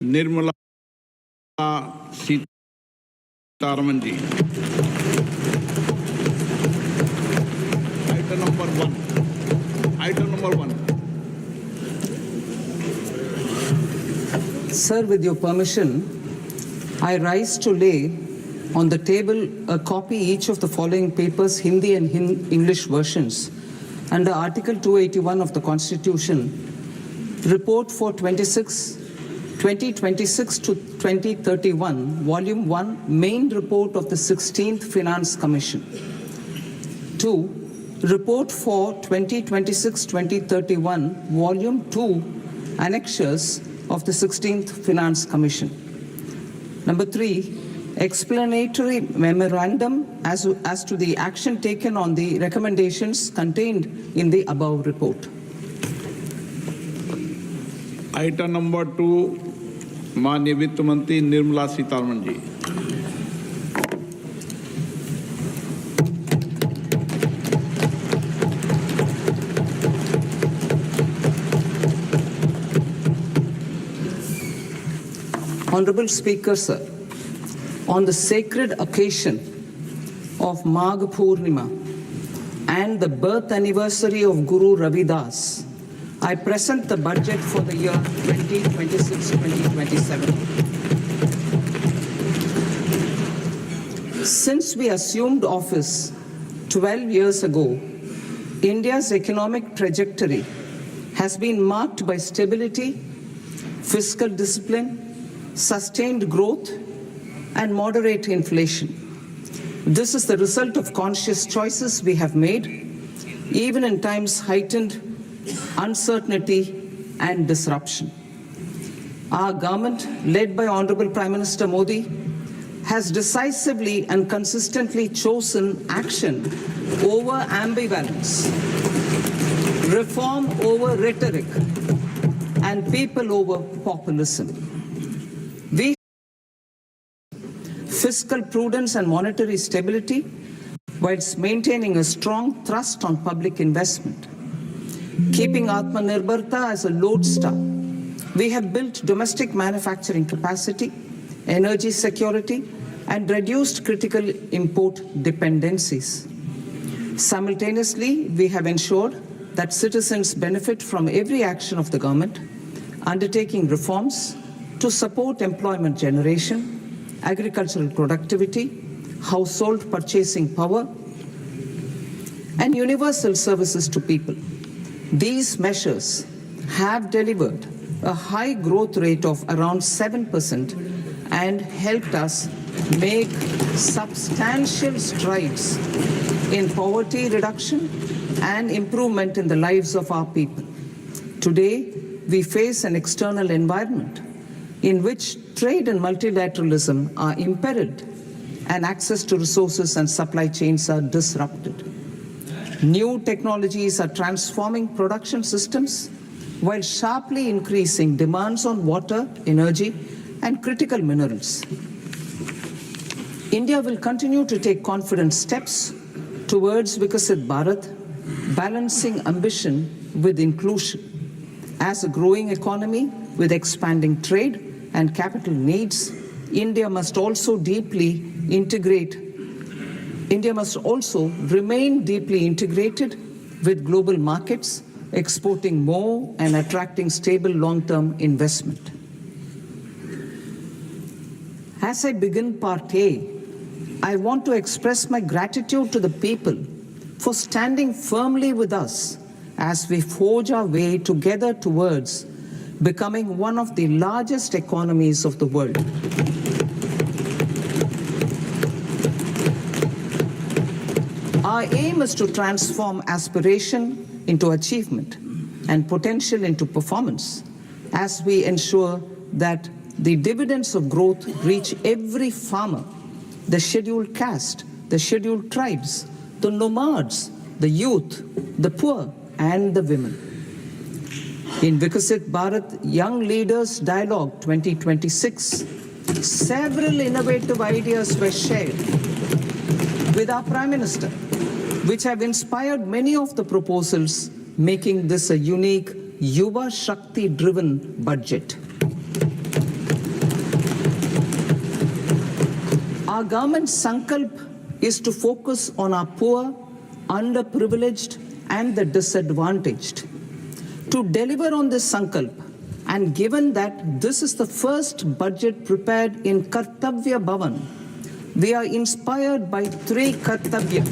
Nirmala Sitharaman ji. Item number 1. Item number 1. Sir, with your permission, I rise to lay on the table a copy each of the following papers, Hindi and English versions, under Article 281 of the Constitution, Report for 2026 to 2031, Volume 1, Main Report of the 16th Finance Commission. 2. Report for 2026-2031, Volume 2, Annexures of the 16th Finance Commission. Number 3, explanatory memorandum as to the action taken on the recommendations contained in the above report. Item number 2, माननीय वित्त मंत्री Nirmala Sitharaman ji. Honorable Speaker, sir, on the sacred occasion of Magh Purnima and the birth anniversary of Guru Ravidas, I present the budget for the year 2026-2027. Since we assumed office 12 years ago, India's economic trajectory has been marked by stability, fiscal discipline, sustained growth, and moderate inflation. This is the result of conscious choices we have made, even in times heightened uncertainty and disruption. Our government, led by Honorable Prime Minister Modi, has decisively and consistently chosen action over ambivalence, reform over rhetoric, and people over populism. We fiscal prudence and monetary stability whilst maintaining a strong thrust on public investment. Keeping Atmanirbharta as a lodestar, we have built domestic manufacturing capacity, energy security, and reduced critical import dependencies. Simultaneously, we have ensured that citizens benefit from every action of the government, undertaking reforms to support employment generation, agricultural productivity, household purchasing power, and universal services to people. These measures have delivered a high growth rate of around 7% and helped us make substantial strides in poverty reduction and improvement in the lives of our people. Today, we face an external environment in which trade and multilateralism are imperiled and access to resources and supply chains are disrupted. New technologies are transforming production systems while sharply increasing demands on water, energy, and critical minerals. India will continue to take confident steps towards Vikasit Bharat, balancing ambition with inclusion. As a growing economy with expanding trade and capital needs, India must also remain deeply integrated with global markets, exporting more and attracting stable long-term investment. As I begin Part A, I want to express my gratitude to the people for standing firmly with us as we forge our way together towards becoming one of the largest economies of the world. Our aim is to transform aspiration into achievement and potential into performance as we ensure that the dividends of growth reach every farmer, the scheduled caste, the scheduled tribes, the nomads, the youth, the poor, and the women. In Vikasit Bharat Young Leaders Dialogue 2026, several innovative ideas were shared with our Prime Minister, which have inspired many of the proposals, making this a unique Yuva Shakti-driven budget. Our government's sankalp is to focus on our poor, underprivileged, and the disadvantaged. To deliver on this sankalp, and given that this is the first budget prepared in Kartavya Bhavan, we are inspired by three Kartavya.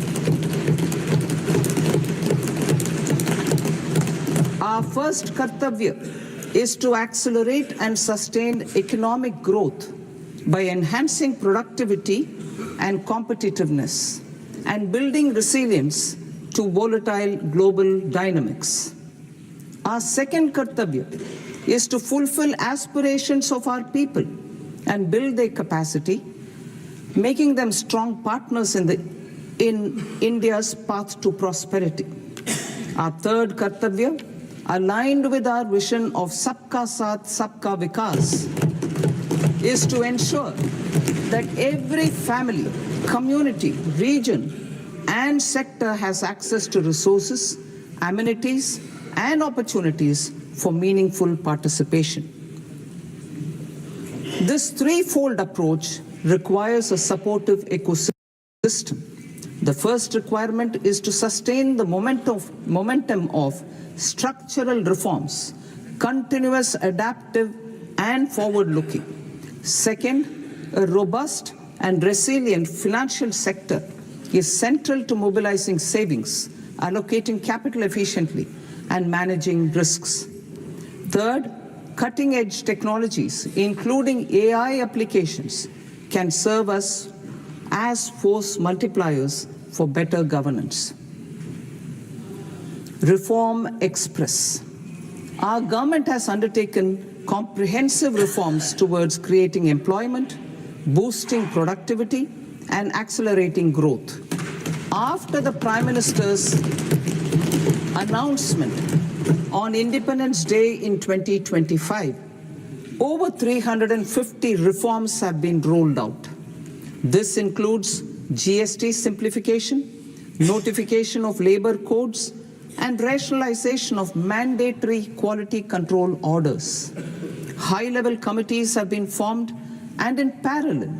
Our first Kartavya is to accelerate and sustain economic growth by enhancing productivity and competitiveness and building resilience to volatile global dynamics. Our second Kartavya is to fulfill aspirations of our people and build their capacity, making them strong partners in India's path to prosperity. Our third Kartavya, aligned with our vision of Sabka Saath, Sabka Vikas, is to ensure that every family, community, region, and sector has access to resources, amenities, and opportunities for meaningful participation. This threefold approach requires a supportive ecosystem. The first requirement is to sustain the momentum of structural reforms, continuous, adaptive, and forward-looking. Second, a robust and resilient financial sector is central to mobilizing savings, allocating capital efficiently, and managing risks. Third, cutting-edge technologies, including AI applications, can serve us as force multipliers for better governance. Reform Express. Our government has undertaken comprehensive reforms towards creating employment, boosting productivity, and accelerating growth. After the Prime Minister's announcement on Independence Day in 2025, over 350 reforms have been rolled out. This includes GST simplification, notification of labor codes, and rationalization of mandatory quality control orders. High-level committees have been formed, and in parallel,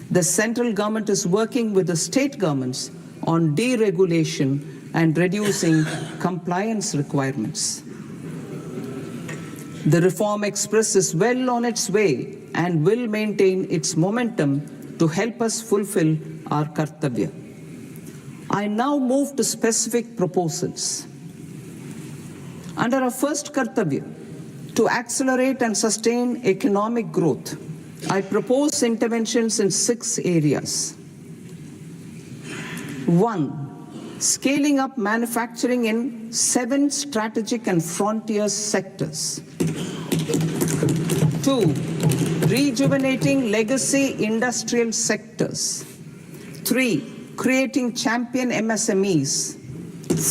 the central government is working with the state governments on deregulation and reducing compliance requirements. The Reform Express is well on its way and will maintain its momentum to help us fulfill our Kartavya. I now move to specific proposals. Under our first Kartavya, to accelerate and sustain economic growth, I propose interventions in 6 areas. 1. Scaling up manufacturing in 7 strategic and frontier sectors. 2. Rejuvenating legacy industrial sectors. 3. Creating champion MSMEs.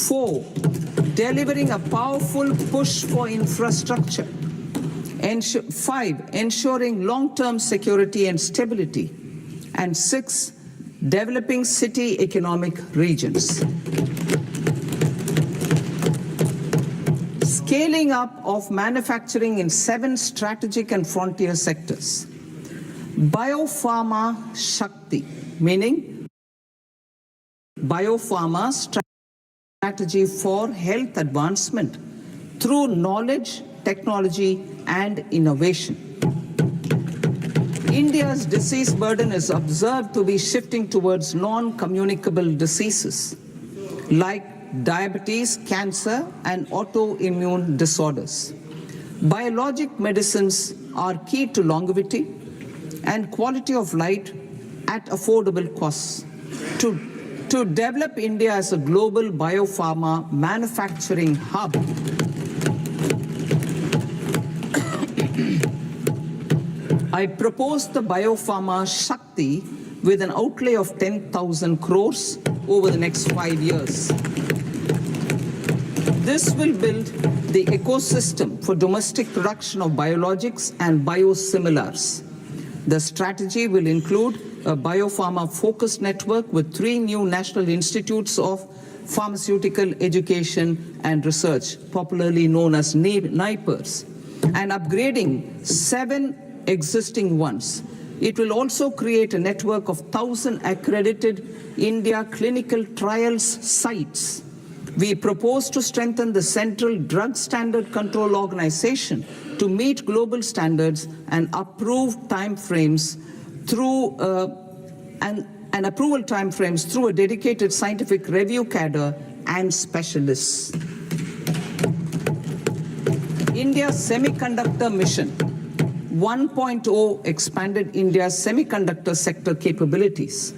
4. Delivering a powerful push for infrastructure. 5. Ensuring long-term security and stability. And 6. Developing city economic regions. Scaling up of manufacturing in 7 strategic and frontier sectors. Biopharma Shakti, meaning biopharma strategy for health advancement through knowledge, technology, and innovation. India's disease burden is observed to be shifting towards non-communicable diseases like diabetes, cancer, and autoimmune disorders. Biologic medicines are key to longevity and quality of life at affordable costs. To develop India as a global biopharma manufacturing hub, I propose the Biopharma Shakti with an outlay of 10,000 crores over the next 5 years. This will build the ecosystem for domestic production of biologics and biosimilars. The strategy will include a biopharma-focused network with 3 new national institutes of pharmaceutical education and research, popularly known as NIPERS, and upgrading 7 existing ones, It will also create a network of 1,000 accredited India clinical trials sites. We propose to strengthen the Central Drug Standard Control Organization to meet global standards and approved timeframes through and approval timeframes through a dedicated scientific review cadre and specialists. India's Semiconductor Mission 1.0 expanded India's semiconductor sector capabilities.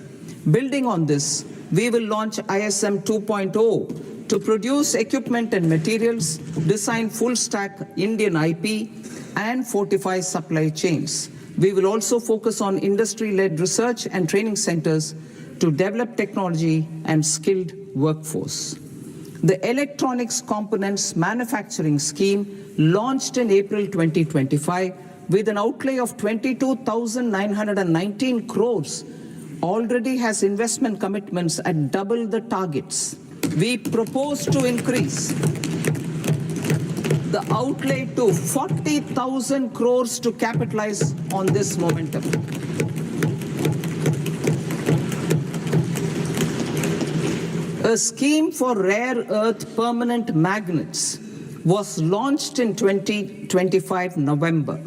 Building on this, we will launch ISM 2.0 to produce equipment and materials, design full-stack Indian IP, and fortify supply chains. We will also focus on industry-led research and training centers to develop technology and skilled workforce. The Electronics Components Manufacturing Scheme launched in April 2025 with an outlay of 22,919 crores already has investment commitments at double the targets. We propose to increase the outlay to 40,000 crores to capitalize on this momentum. A scheme for rare earth permanent magnets was launched in 2025 November.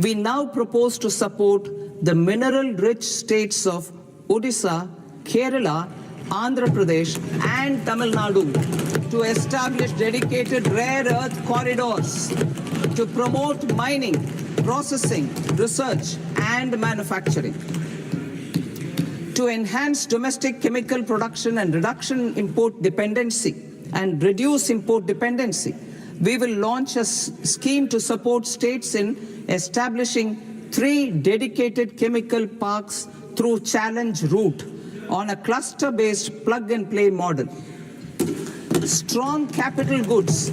We now propose to support the mineral-rich states of Odisha, Kerala, Andhra Pradesh, and Tamil Nadu to establish dedicated rare earth corridors to promote mining, processing, research, and manufacturing. To enhance domestic chemical production and reduction import dependency and reduce import dependency, we will launch a scheme to support states in establishing 3 dedicated chemical parks through challenge route on a cluster-based plug-and-play model. Strong capital goods.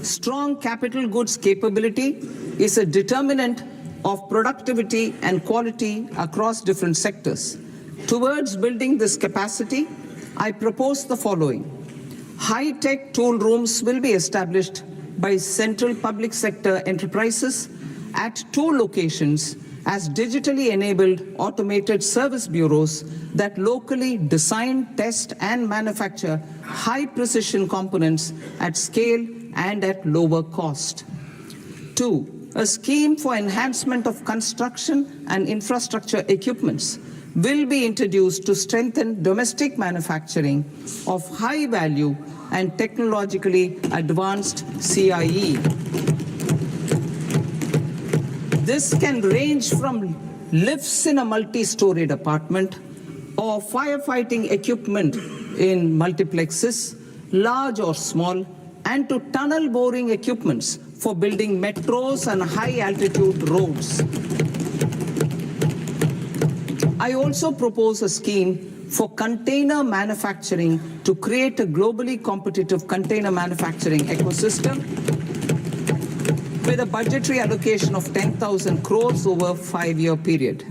Strong capital goods capability is a determinant of productivity and quality across different sectors. Towards building this capacity, I propose the following. High-tech tool rooms will be established by central public sector enterprises at 2 locations as digitally enabled automated service bureaus that locally design, test, and manufacture high-precision components at scale and at lower cost. 2. A scheme for enhancement of construction and infrastructure equipments will be introduced to strengthen domestic manufacturing of high value and technologically advanced CIE. This can range from lifts in a multi-storied apartment or firefighting equipment in multiplexes, large or small, and to tunnel boring equipments for building metros and high-altitude roads. I also propose a scheme for container manufacturing to create a globally competitive container manufacturing ecosystem with a budgetary allocation of 10,000 crores over a 5-year period.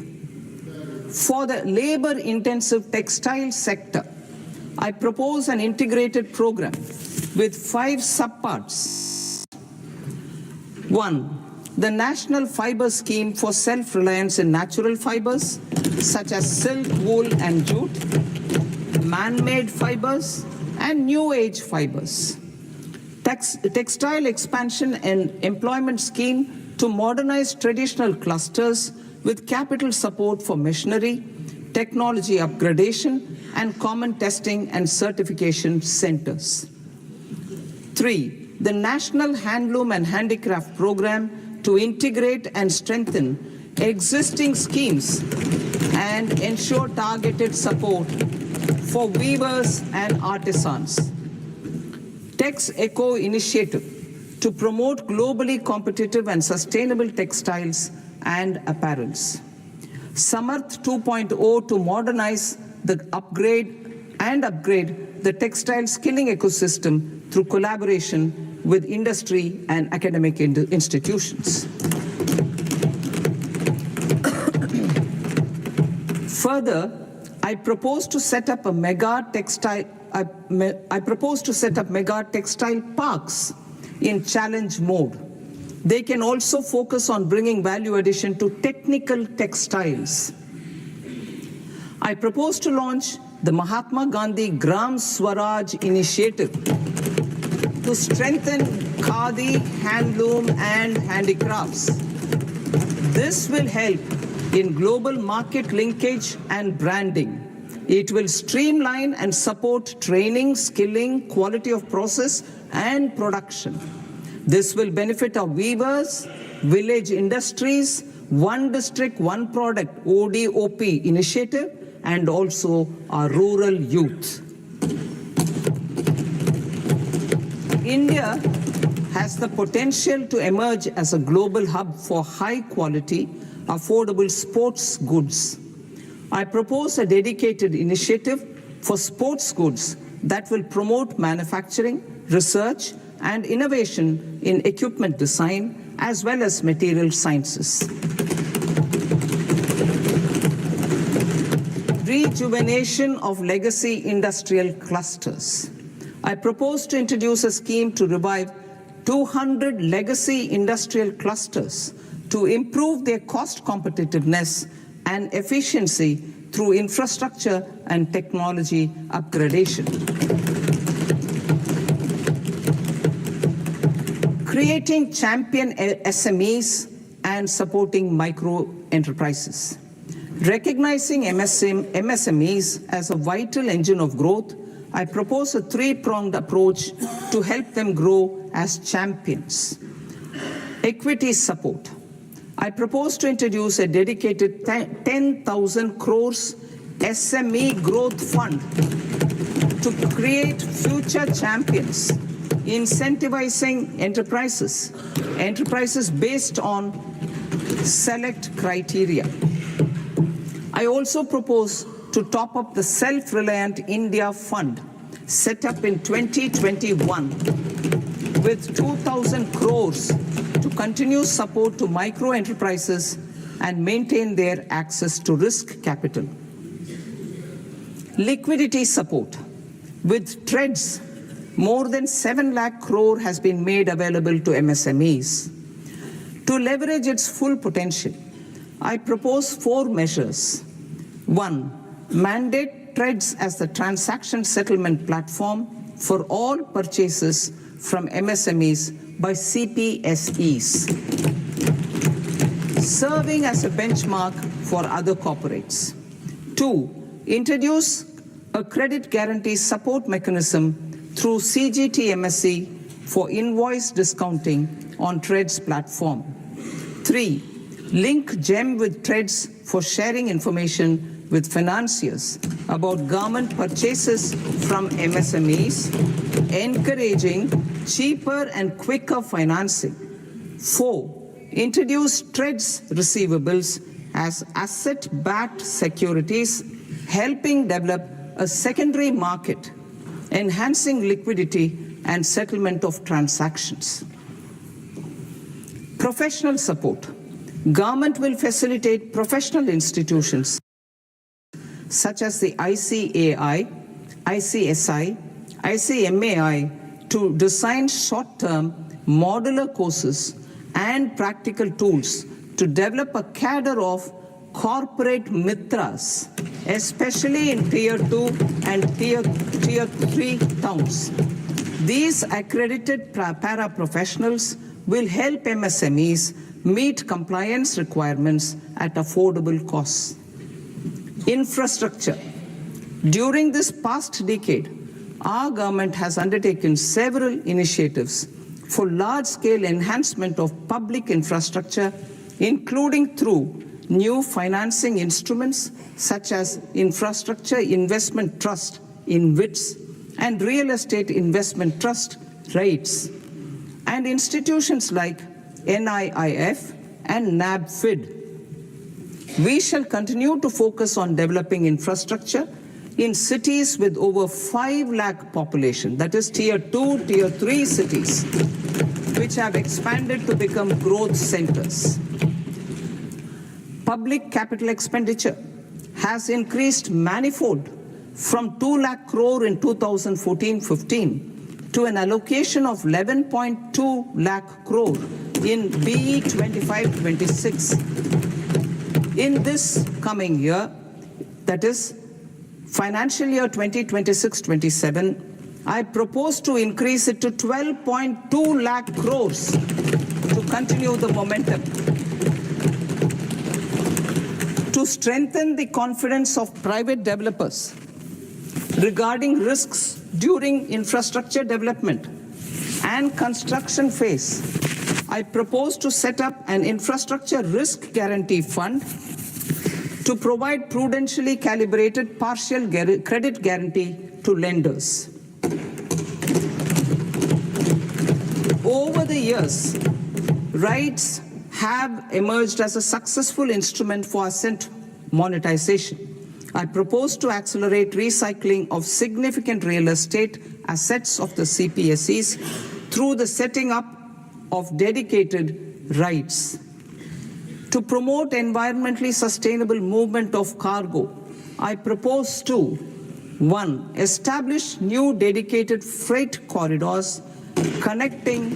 For the labor-intensive textile sector, I propose an integrated program with 5 subparts. 1. The National Fiber Scheme for Self-Reliance in Natural Fibers, such as silk, wool, and jute, man-made fibers, and new age fibers. Textile expansion and employment scheme to modernize traditional clusters with capital support for machinery, technology upgradation, and common testing and certification centers. 3. The National Handloom and Handicraft Program to integrate and strengthen existing schemes and ensure targeted support for weavers and artisans. Tex Eco Initiative to promote globally competitive and sustainable textiles and apparels. Samarth 2.0 to modernize the upgrade the textile skilling ecosystem through collaboration with industry and academic institutions. Further, I propose to set up mega textile parks in challenge mode. They can also focus on bringing value addition to technical textiles. I propose to launch the Mahatma Gandhi Gram Swaraj initiative to strengthen khadi, handloom, and handicrafts. This will help in global market linkage and branding. It will streamline and support training, skilling, quality of process, and production. This will benefit our weavers, village industries, one district, one product, ODOP initiative, and also our rural youth. India has the potential to emerge as a global hub for high quality, affordable sports goods. I propose a dedicated initiative for sports goods that will promote manufacturing, research, and innovation in equipment design as well as material sciences. Rejuvenation of legacy industrial clusters. I propose to introduce a scheme to revive 200 legacy industrial clusters to improve their cost competitiveness and efficiency through infrastructure and technology upgradation. Creating champion SMEs and supporting micro enterprises. Recognizing MSMEs as a vital engine of growth, I propose a three-pronged approach to help them grow as champions. Equity support. I propose to introduce a dedicated 10,000 crores SME growth fund to create future champions, incentivizing enterprises based on select criteria. I also propose to top up the Self-Reliant India Fund set up in 2021 with 2,000 crores to continue support to micro enterprises and maintain their access to risk capital. Liquidity support. With TREDS, more than 7 lakh crore has been made available to MSMEs. To leverage its full potential, I propose 4 measures. 1. Mandate TREDS as the transaction settlement platform for all purchases from MSMEs by CPSEs, serving as a benchmark for other corporates. 2. Introduce a credit guarantee support mechanism through CGT-MSE for invoice discounting on TREDS platform. 3. Link GEM with TREDS for sharing information with financiers about government purchases from MSMEs, encouraging cheaper and quicker financing. 4. Introduce TREDS receivables as asset-backed securities, helping develop a secondary market, enhancing liquidity and settlement of transactions. Professional support. Government will facilitate professional institutions such as the ICAI, ICSI, ICMAI to design short-term modular courses and practical tools to develop a cadre of corporate mitras, especially in Tier 2 and Tier 3 towns. These accredited para-professionals will help MSMEs meet compliance requirements at affordable costs. Infrastructure. During this past decade, our government has undertaken several initiatives for large-scale enhancement of public infrastructure, including through new financing instruments such as Infrastructure Investment Trust (InvITs) and Real Estate Investment Trust (REITs), and institutions like NIIF and NABFID. We shall continue to focus on developing infrastructure in cities with over 5 lakh population, that is Tier 2, Tier 3 cities, which have expanded to become growth centers. Public capital expenditure. has increased manifold from 2 lakh crore in 2014-15 to an allocation of 11.2 lakh crore in BE 25-26. In this coming year, that is financial year 2026-27, I propose to increase it to 12.2 lakh crores to continue the momentum. To strengthen the confidence of private developers regarding risks during infrastructure development and construction phase, I propose to set up an infrastructure risk guarantee fund to provide prudentially calibrated partial credit guarantee to lenders. Over the years, rights have emerged as a successful instrument for asset monetization. I propose to accelerate recycling of significant real estate assets of the CPSEs through the setting up of dedicated rights. To promote environmentally sustainable movement of cargo, I propose to 1. Establish new dedicated freight corridors connecting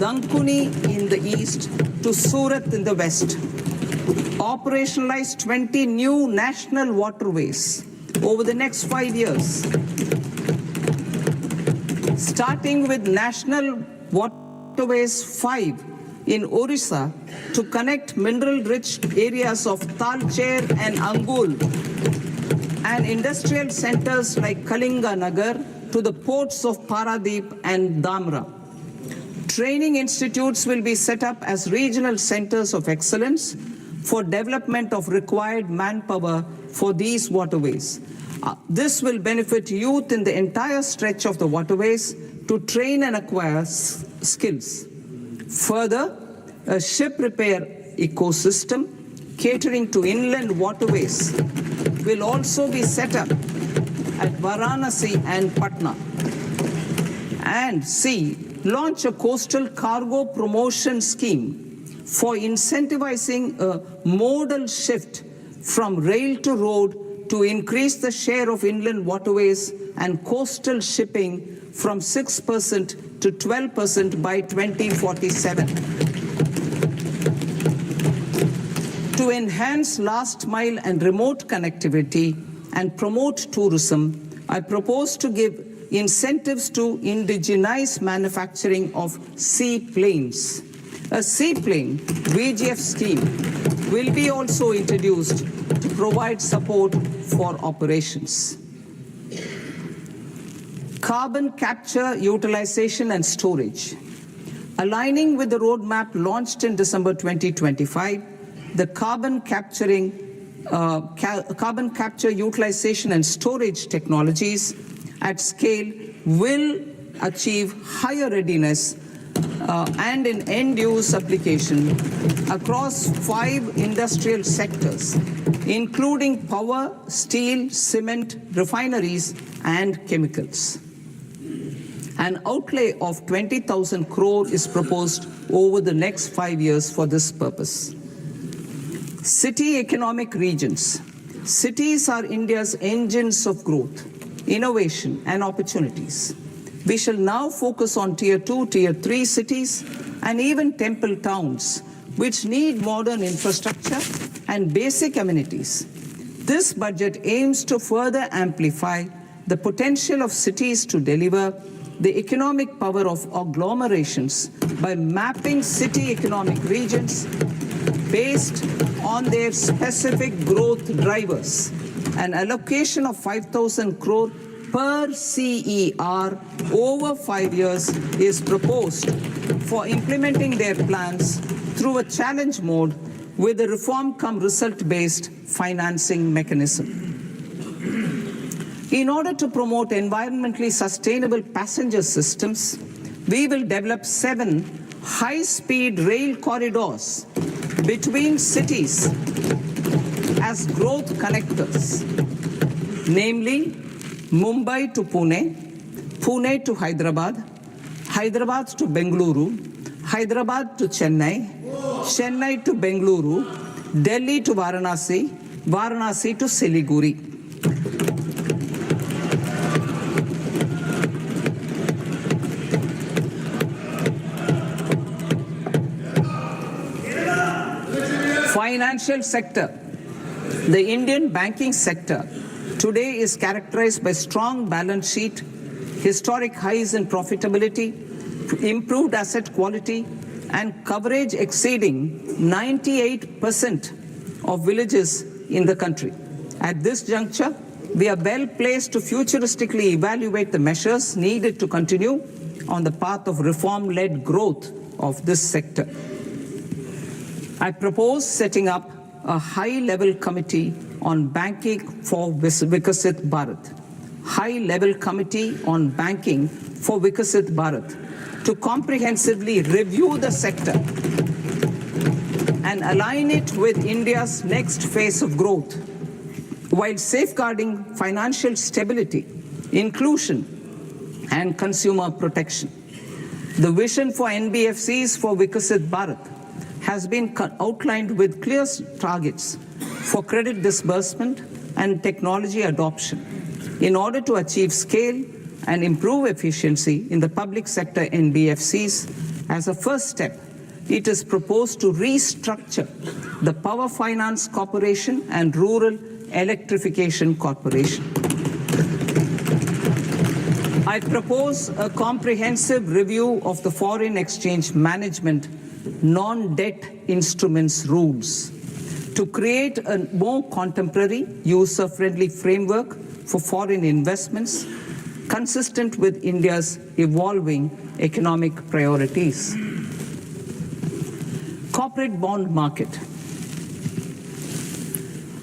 Dankuni in the east to Surat in the west. Operationalize 20 new national waterways over the next 5 years. Starting with National Waterways 5 in Orissa to connect mineral-rich areas of Talcher and Angul and industrial centers like Kalinga Nagar to the ports of Paradeep and Dhamra. Training institutes will be set up as regional centers of excellence for development of required manpower for these waterways. This will benefit youth in the entire stretch of the waterways to train and acquire skills. Further, a ship repair ecosystem catering to inland waterways will also be set up at Varanasi and Patna. And C, launch a coastal cargo promotion scheme for incentivizing a modal shift from rail to road to increase the share of inland waterways and coastal shipping from 6% to 12% by 2047. To enhance last mile and remote connectivity and promote tourism, I propose to give incentives to indigenize manufacturing of seaplanes. A seaplane VGF scheme will be also introduced to provide support for operations. Carbon capture, utilization and storage. Aligning with the roadmap launched in December 2025, the carbon capture, utilization and storage technologies at scale will achieve higher readiness and in end-use application across 5 industrial sectors, including power, steel, cement, refineries, and chemicals. An outlay of 20,000 crore is proposed over the next 5 years for this purpose. City economic regions. Cities are India's engines of growth, innovation, and opportunities. We shall now focus on Tier 2, Tier 3 cities, and even temple towns, which need modern infrastructure and basic amenities. This budget aims to further amplify the potential of cities to deliver the economic power of agglomerations by mapping city economic regions based on their specific growth drivers. An allocation of 5,000 crore per CER over 5 years is proposed for implementing their plans through a challenge mode with a reform-cum-result-based financing mechanism. In order to promote environmentally sustainable passenger systems, we will develop 7 high-speed rail corridors between cities as growth connectors, namely Mumbai to Pune, Pune to Hyderabad, Hyderabad to Bengaluru, Hyderabad to Chennai, Chennai to Bengaluru, Delhi to Varanasi, Varanasi to Siliguri. Financial sector. The Indian banking sector today is characterized by strong balance sheet, historic highs in profitability, improved asset quality, and coverage exceeding 98% of villages in the country. At this juncture, we are well placed to futuristically evaluate the measures needed to continue on the path of reform-led growth of this sector. I propose setting up a high-level committee on banking for Vikasit Bharat. High-level committee on banking for Vikasit Bharat to comprehensively review the sector and align it with India's next phase of growth, while safeguarding financial stability, inclusion, and consumer protection. The vision for NBFCs for Vikasit Bharat has been outlined with clear targets for credit disbursement and technology adoption in order to achieve scale and improve efficiency in the public sector NBFCs. As a first step, it is proposed to restructure the Power Finance Corporation and Rural Electrification Corporation. I propose a comprehensive review of the foreign exchange management non-debt instruments rules to create a more contemporary, user-friendly framework for foreign investments consistent with India's evolving economic priorities. Corporate bond market.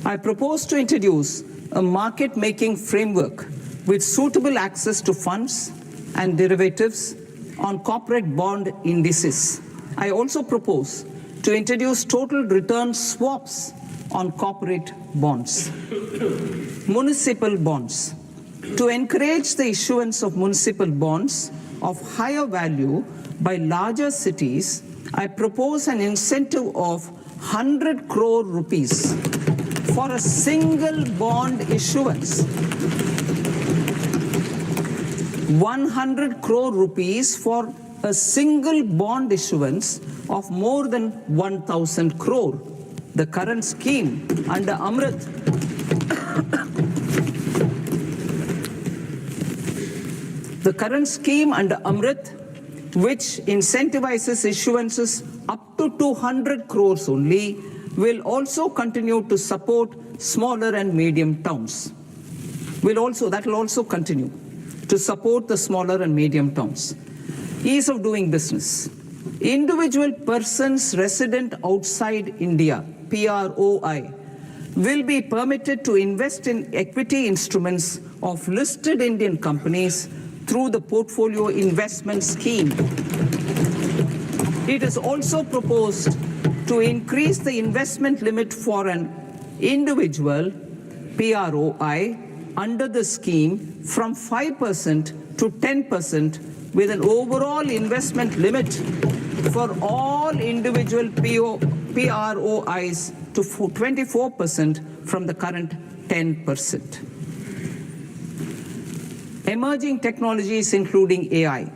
I propose to introduce a market-making framework with suitable access to funds and derivatives on corporate bond indices. I also propose to introduce total return swaps on corporate bonds. Municipal bonds. To encourage the issuance of municipal bonds of higher value by larger cities, I propose an incentive of 100 crore rupees for a single bond issuance. 100 crore rupees for a single bond issuance of more than 1,000 crore. The current scheme under Amrit which incentivizes issuances up to 200 crores only, will also continue to support smaller and medium towns. That will also continue to support the smaller and medium towns. Ease of doing business. Individual persons resident outside India, PROI, will be permitted to invest in equity instruments of listed Indian companies through the Portfolio Investment Scheme. It is also proposed to increase the investment limit for an individual PROI under the scheme from 5% to 10%, with an overall investment limit for all individual PROIs to 24% from the current 10%. Emerging technologies including AI.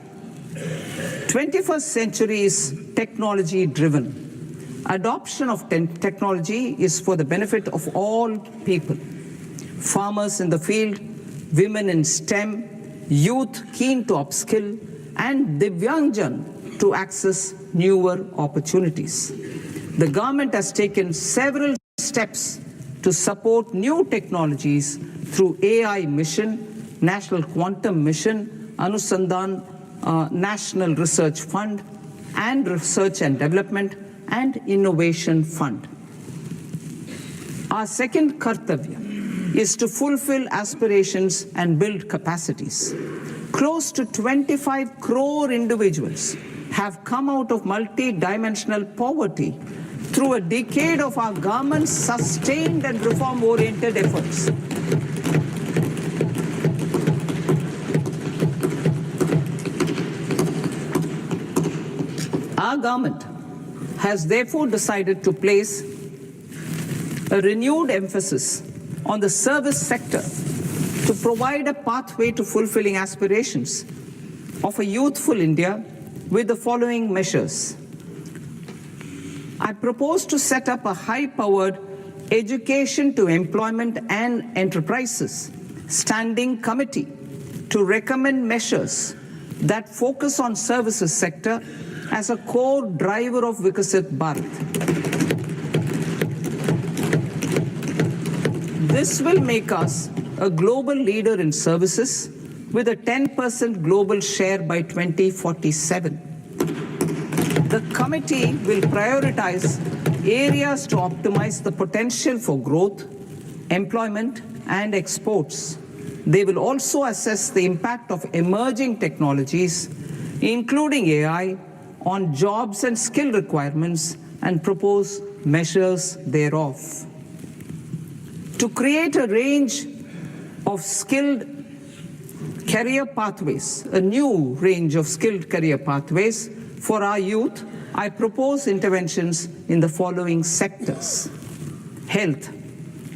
21st century is technology-driven. Adoption of technology is for the benefit of all people. Farmers in the field, women in STEM, youth keen to upskill, and Divyangjan to access newer opportunities. The government has taken several steps to support new technologies through AI Mission, National Quantum Mission, Anusandhan National Research Fund, and Research and Development and Innovation Fund. Our second kartavya is to fulfill aspirations and build capacities. Close to 25 crore individuals have come out of multi-dimensional poverty through a decade of our government's sustained and reform-oriented efforts. Our government has therefore decided to place a renewed emphasis on the service sector to provide a pathway to fulfilling aspirations of a youthful India with the following measures. I propose to set up a high-powered education to employment and enterprises standing committee to recommend measures that focus on services sector as a core driver of Vikasit Bharat. This will make us a global leader in services with a 10% global share by 2047. The committee will prioritize areas to optimize the potential for growth, employment, and exports. They will also assess the impact of emerging technologies, including AI, on jobs and skill requirements and propose measures thereof. To create a range of skilled career pathways, a new range of skilled career pathways for our youth, I propose interventions in the following sectors. Health.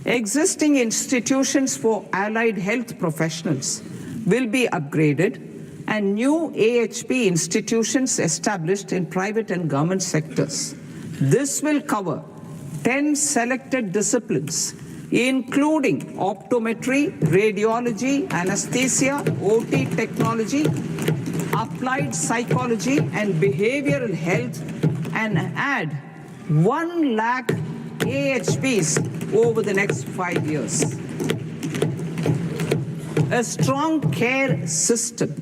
Existing institutions for allied health professionals will be upgraded and new AHP institutions established in private and government sectors. This will cover 10 selected disciplines, including optometry, radiology, anesthesia, OT technology, applied psychology and behavioral health, and add 1 lakh AHPs over the next 5 years. A strong care system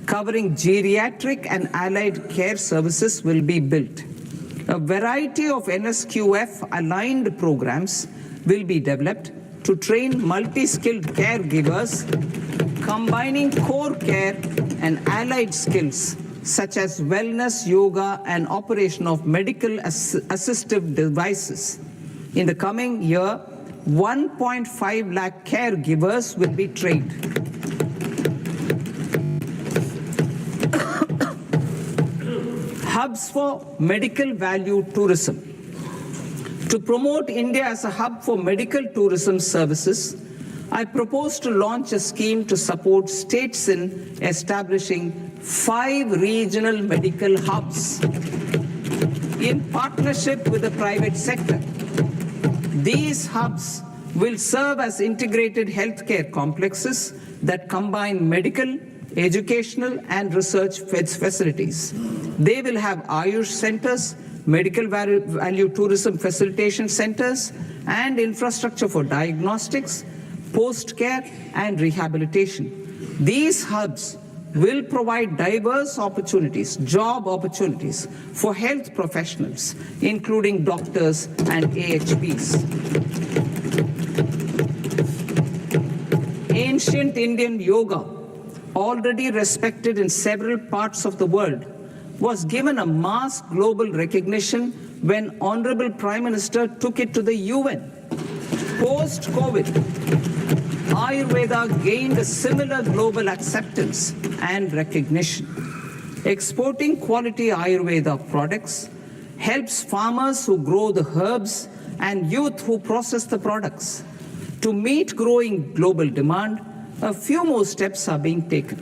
covering geriatric and allied care services will be built. A variety of NSQF-aligned programs will be developed to train multi-skilled caregivers, combining core care and allied skills such as wellness, yoga, and operation of medical assistive devices. In the coming year, 1.5 lakh caregivers will be trained. Hubs for medical value tourism. To promote India as a hub for medical tourism services, I propose to launch a scheme to support states in establishing 5 regional medical hubs in partnership with the private sector. These hubs will serve as integrated healthcare complexes that combine medical, educational, and research facilities. They will have Ayush centers, medical value tourism facilitation centers, and infrastructure for diagnostics, post-care, and rehabilitation. These hubs will provide diverse opportunities, job opportunities for health professionals, including doctors and AHPs. Ancient Indian yoga, already respected in several parts of the world, was given a mass global recognition when Honorable Prime Minister took it to the UN. Post-COVID, Ayurveda gained a similar global acceptance and recognition. Exporting quality Ayurveda products helps farmers who grow the herbs and youth who process the products. To meet growing global demand, a few more steps are being taken.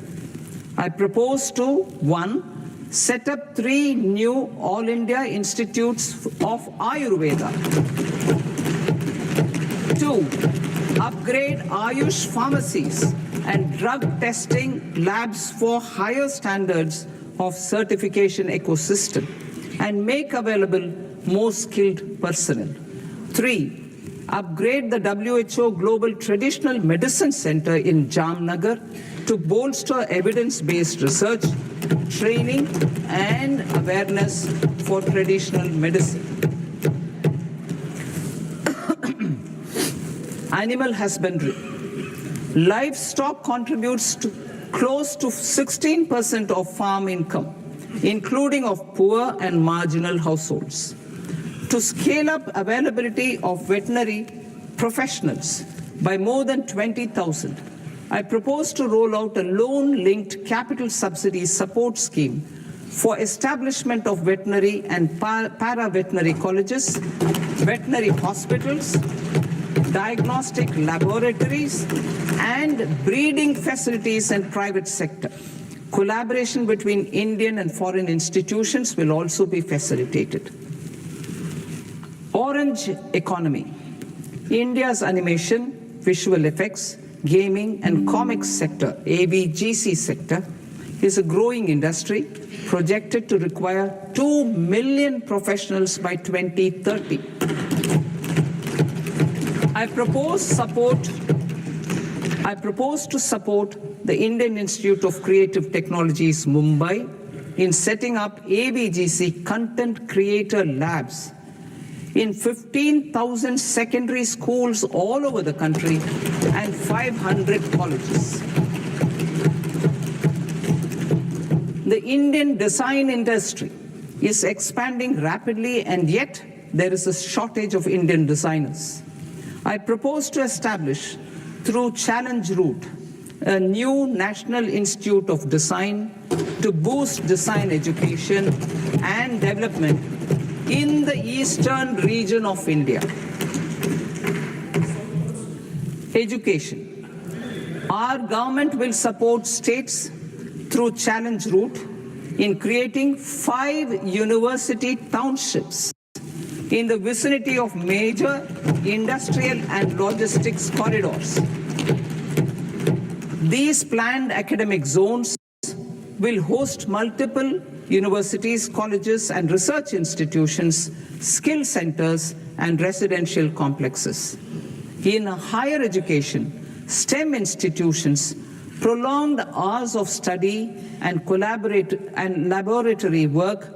I propose to 1. Set up 3 new All India Institutes of Ayurveda. 2. Upgrade Ayush pharmacies and drug testing labs for higher standards of certification ecosystem and make available more skilled personnel. 3. Upgrade the WHO Global Traditional Medicine Center in Jamnagar to bolster evidence-based research, training, and awareness for traditional medicine. Animal husbandry. Livestock contributes to close to 16% of farm income, including of poor and marginal households. To scale up availability of veterinary professionals by more than 20,000, I propose to roll out a loan-linked capital subsidy support scheme for establishment of veterinary and para-veterinary colleges, veterinary hospitals, diagnostic laboratories, and breeding facilities in private sector. Collaboration between Indian and foreign institutions will also be facilitated. Orange economy. India's animation, visual effects, gaming and comics sector, AVGC sector, is a growing industry projected to require 2 million professionals by 2030. I propose to support the Indian Institute of Creative Technologies, Mumbai, in setting up AVGC content creator labs in 15,000 secondary schools all over the country and 500 colleges. The Indian design industry is expanding rapidly, and yet there is a shortage of Indian designers. I propose to establish, through Challenge Route, a new National Institute of Design to boost design education and development in the eastern region of India. Education. Our government will support states through Challenge Route in creating 5 university townships in the vicinity of major industrial and logistics corridors. These planned academic zones will host multiple universities, colleges, and research institutions, skill centers, and residential complexes. In higher education, STEM institutions, prolonged hours of study and laboratory work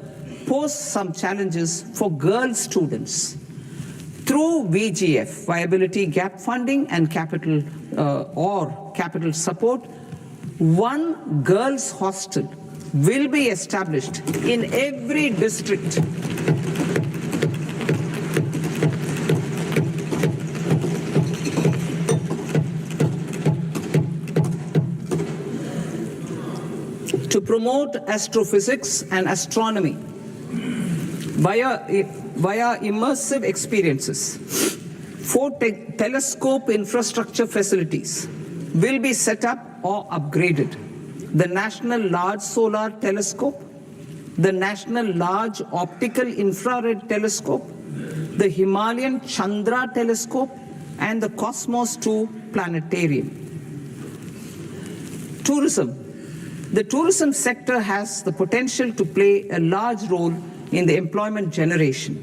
pose some challenges for girl students. Through VGF, Viability Gap Funding and capital support, one girls' hostel will be established in every district. To promote astrophysics and astronomy via immersive experiences, 4 telescope infrastructure facilities will be set up or upgraded. The National Large Solar Telescope, the National Large Optical Infrared Telescope, the Himalayan Chandra Telescope, and the Cosmos 2 Planetarium. Tourism. The tourism sector has the potential to play a large role in the employment generation,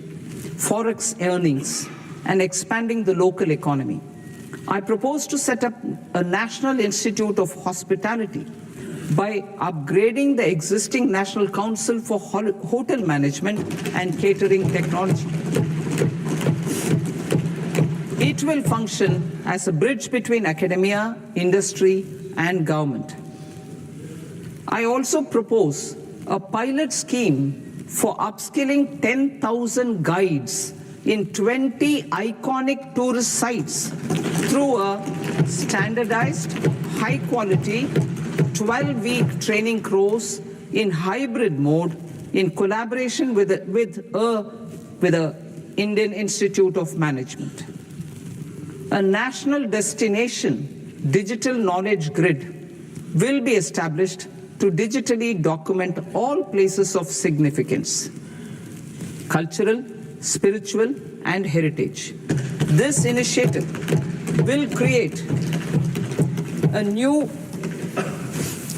forex earnings, and expanding the local economy. I propose to set up a National Institute of Hospitality by upgrading the existing National Council for Hotel Management and Catering Technology. It will function as a bridge between academia, industry, and government. I also propose a pilot scheme for upskilling 10,000 guides in 20 iconic tourist sites through a standardized, high-quality, 12-week training course in hybrid mode in collaboration with the Indian Institute of Management. A national destination digital knowledge grid will be established to digitally document all places of significance, cultural, spiritual, and heritage. This initiative will create a new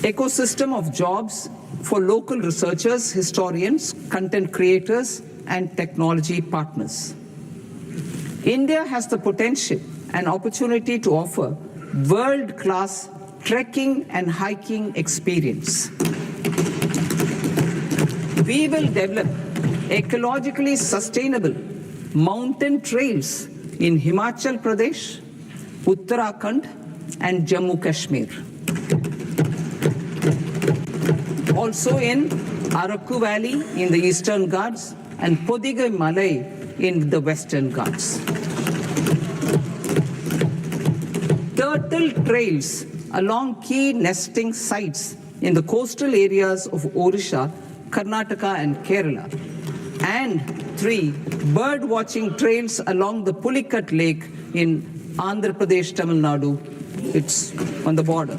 ecosystem of jobs for local researchers, historians, content creators, and technology partners. India has the potential and opportunity to offer world-class trekking and hiking experience. We will develop ecologically sustainable mountain trails in Himachal Pradesh, Uttarakhand, and Jammu Kashmir. Also in Araku Valley in the Eastern Ghats and Podigai Malai in the Western Ghats. Turtle trails along key nesting sites in the coastal areas of Odisha, Karnataka, and Kerala. And 3 bird watching trails along the Pulikat Lake in Andhra Pradesh, Tamil Nadu, it's on the border.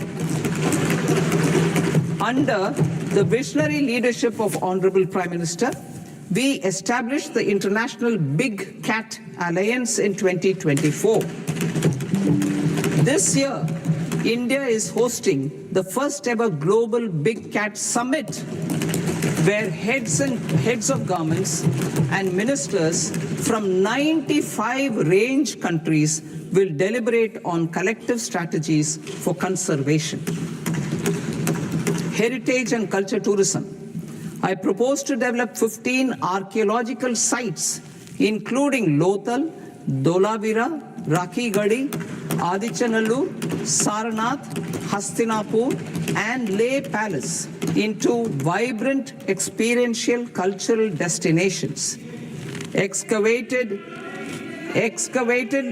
Under the visionary leadership of Honorable Prime Minister, we established the International Big Cat Alliance in 2024. This year, India is hosting the first ever Global Big Cat Summit, where heads of governments and ministers from 95 range countries will deliberate on collective strategies for conservation. Heritage and culture tourism. I propose to develop 15 archaeological sites, including Lothal, Dholavira, Rakhi Gadi, Adichanallur, Saranath, Hastinapur, and Leh Palace into vibrant experiential cultural destinations. Excavated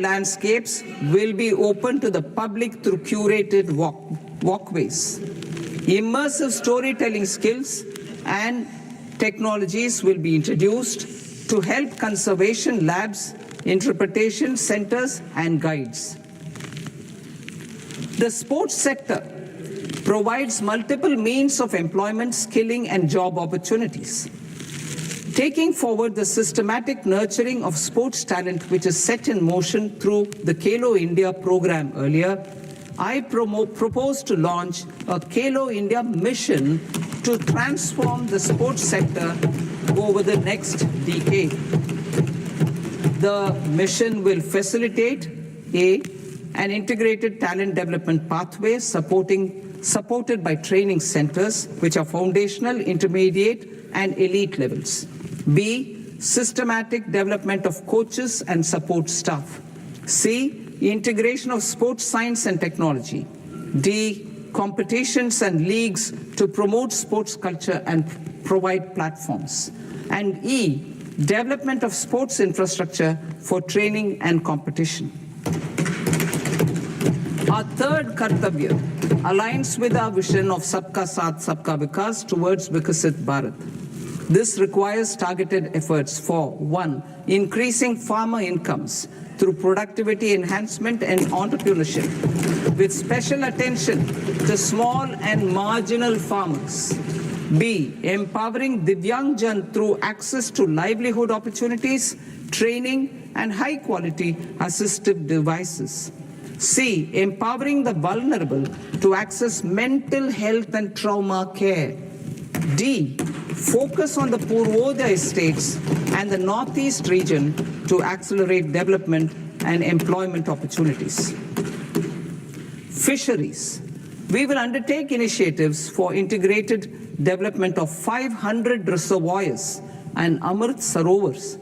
landscapes will be open to the public through curated walkways. Immersive storytelling skills and technologies will be introduced to help conservation labs, interpretation centers, and guides. The sports sector provides multiple means of employment, skilling, and job opportunities. Taking forward the systematic nurturing of sports talent, which is set in motion through the Khelo India program earlier, I propose to launch a Khelo India mission to transform the sports sector over the next decade. The mission will facilitate an integrated talent development pathway supported by training centers, which are foundational, intermediate, and elite levels. B, systematic development of coaches and support staff. C, integration of sports science and technology. D, competitions and leagues to promote sports culture and provide platforms. And E, development of sports infrastructure for training and competition. Our third Kartavya aligns with our vision of Sabka Saath, Sabka Vikas towards Vikasit Bharat. This requires targeted efforts for 1, increasing farmer incomes through productivity enhancement and entrepreneurship, with special attention to small and marginal farmers. B, empowering Divyangjan through access to livelihood opportunities, training, and high-quality assistive devices. C, empowering the vulnerable to access mental health and trauma care. D, focus on the Purvodaya states and the Northeast region to accelerate development and employment opportunities. Fisheries. We will undertake initiatives for integrated development of 500 reservoirs and Amrit Sarovars.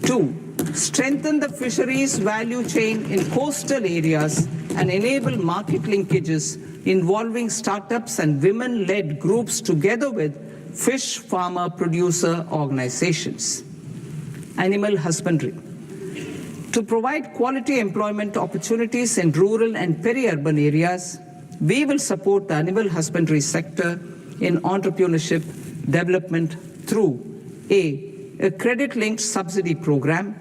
2, strengthen the fisheries value chain in coastal areas and enable market linkages involving startups and women-led groups together with fish farmer producer organizations. Animal husbandry. To provide quality employment opportunities in rural and peri-urban areas, we will support the animal husbandry sector in entrepreneurship development through a credit-linked subsidy program,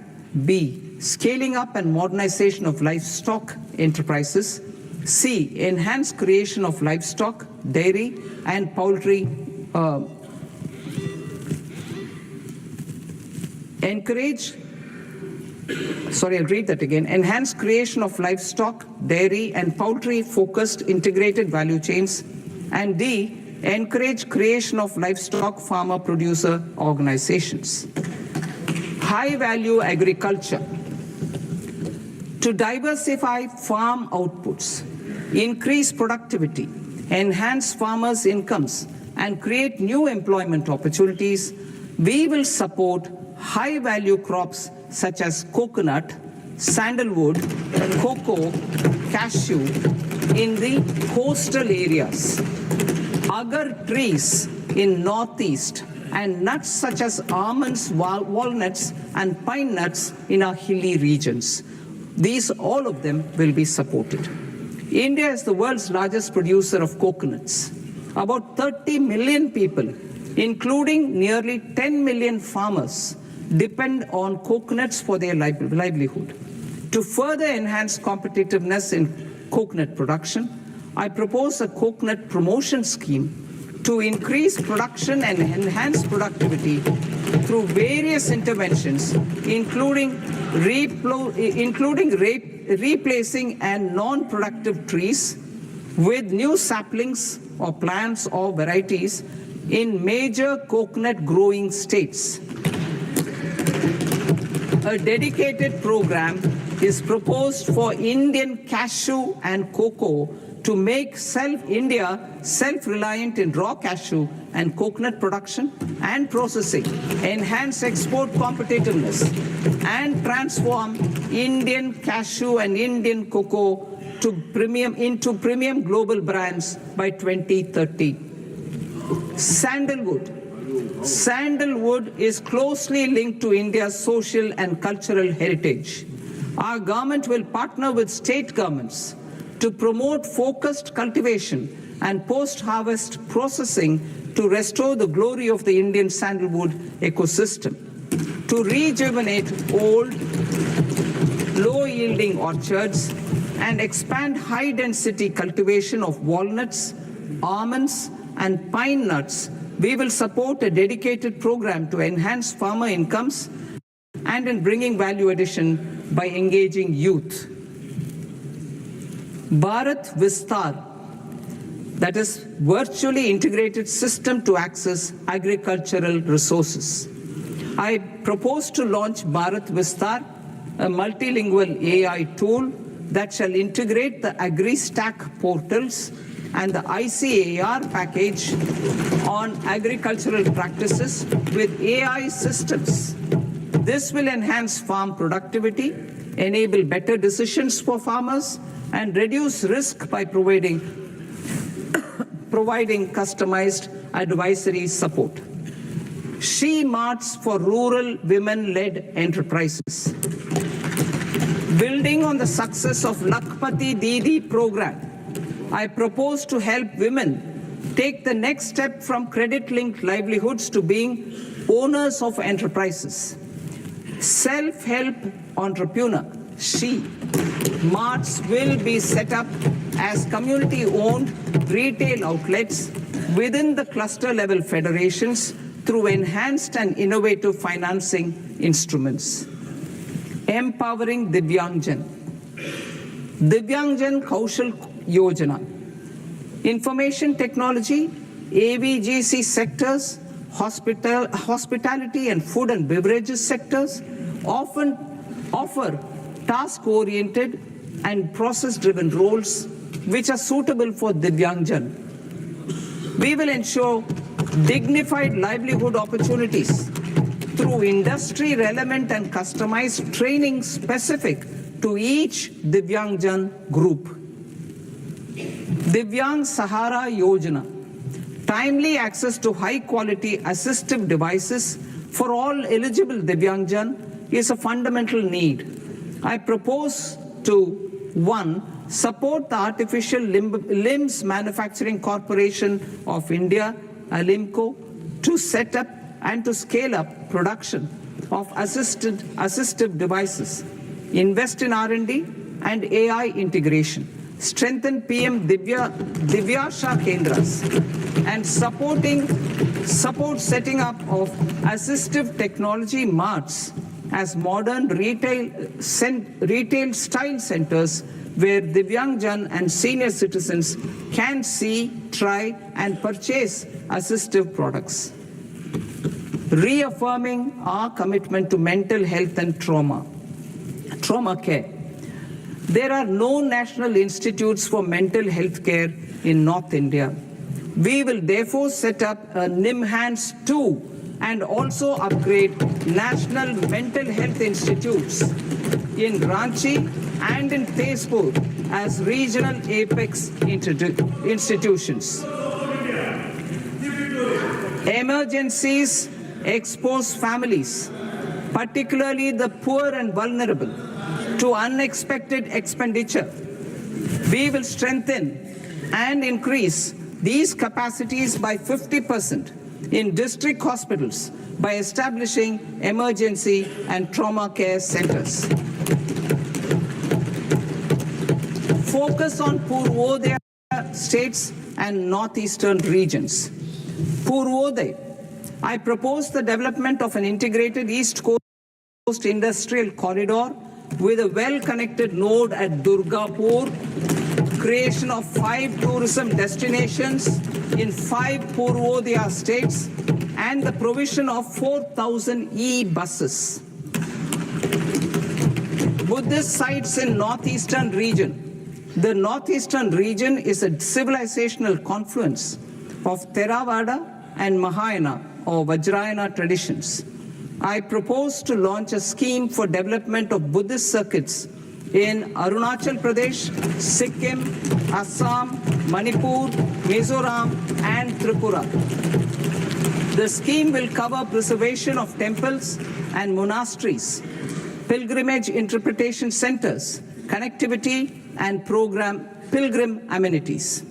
B, scaling up and modernization of livestock enterprises, C, enhanced creation of livestock, dairy, and poultry enhanced creation of livestock, dairy, and poultry-focused integrated value chains, and D, encourage creation of livestock farmer-producer organizations. High-value agriculture. To diversify farm outputs, increase productivity, enhance farmers' incomes, and create new employment opportunities, we will support high-value crops such as coconut, sandalwood, cocoa, cashew in the coastal areas, agar trees in northeast, and nuts such as almonds, walnuts, and pine nuts in our hilly regions. These, all of them, will be supported. India is the world's largest producer of coconuts. About 30 million people, including nearly 10 million farmers, depend on coconuts for their livelihood. To further enhance competitiveness in coconut production, I propose a coconut promotion scheme to increase production and enhance productivity through various interventions, including replacing and non-productive trees with new saplings or plants or varieties in major coconut growing states. A dedicated program is proposed for Indian cashew and cocoa to make India self-reliant in raw cashew and coconut production and processing, enhance export competitiveness, and transform Indian cashew and Indian cocoa into premium global brands by 2030. Sandalwood. Sandalwood is closely linked to India's social and cultural heritage. Our government will partner with state governments to promote focused cultivation and post-harvest processing to restore the glory of the Indian sandalwood ecosystem, to rejuvenate old, low-yielding orchards, and expand high-density cultivation of walnuts, almonds, and pine nuts. We will support a dedicated program to enhance farmer incomes and in bringing value addition by engaging youth. Bharat Vistar, that is virtually integrated system to access agricultural resources. I propose to launch Bharat Vistar, a multilingual AI tool that shall integrate the AgriStack portals and the ICAR package on agricultural practices with AI systems. This will enhance farm productivity, enable better decisions for farmers, and reduce risk by providing customized advisory support. She Marts for rural women-led enterprises. Building on the success of Lakpati Didi program, I propose to help women take the next step from credit-linked livelihoods to being owners of enterprises. Self-help entrepreneur, She Marts will be set up as community-owned retail outlets within the cluster-level federations through enhanced and innovative financing instruments. Empowering Divyangjan. Divyangjan Kaushal Yojana. Information technology, AVGC sectors, hospitality and food and beverages sectors often offer task-oriented and process-driven roles which are suitable for Divyangjan. We will ensure dignified livelihood opportunities through industry-relevant and customized training specific to each Divyangjan group. Divyang Sahara Yojana. Timely access to high-quality assistive devices for all eligible Divyangjan is a fundamental need. I propose to 1. Support the Artificial Limbs Manufacturing Corporation of India, Alimco, to set up and to scale up production of assistive devices, invest in R&D and AI integration, strengthen PM Divyasha Kendras, and support setting up of assistive technology marts as modern retail style centers where Divyangjan and senior citizens can see, try, and purchase assistive products. Reaffirming our commitment to mental health and trauma care. There are no national institutes for mental health care in North India. We will therefore set up a NIMHANS 2 and also upgrade national mental health institutes in Ranchi and in Tezpur as regional apex institutions. Emergencies expose families, particularly the poor and vulnerable, to unexpected expenditure. We will strengthen and increase these capacities by 50% in district hospitals by establishing emergency and trauma care centers. focus on Purvodaya states and northeastern regions. Purvodaya, I propose the development of an integrated East Coast industrial corridor with a well-connected node at Durgapur, creation of 5 tourism destinations in 5 Purvodaya states, and the provision of 4,000 e-buses. Buddhist sites in northeastern region. The northeastern region is a civilizational confluence of Theravada and Mahayana or Vajrayana traditions. I propose to launch a scheme for development of Buddhist circuits in Arunachal Pradesh, Sikkim, Assam, Manipur, Mizoram, and Tripura. The scheme will cover preservation of temples and monasteries, pilgrimage interpretation centers, connectivity, and pilgrim amenities.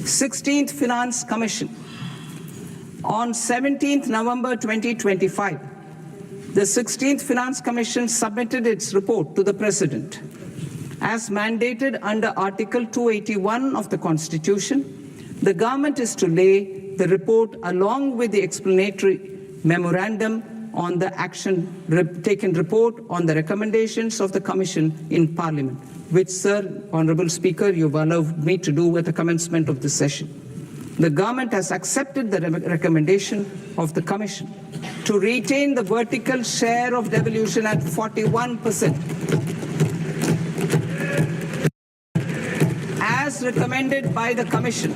16th Finance Commission. On 17th November 2025, the 16th Finance Commission submitted its report to the President. As mandated under Article 281 of the Constitution, the government is to lay the report along with the explanatory memorandum on the action taken report on the recommendations of the Commission in Parliament, which, Sir, Honourable Speaker, you've allowed me to do at the commencement of this session. The government has accepted the recommendation of the Commission to retain the vertical share of devolution at 41%. As recommended by the Commission,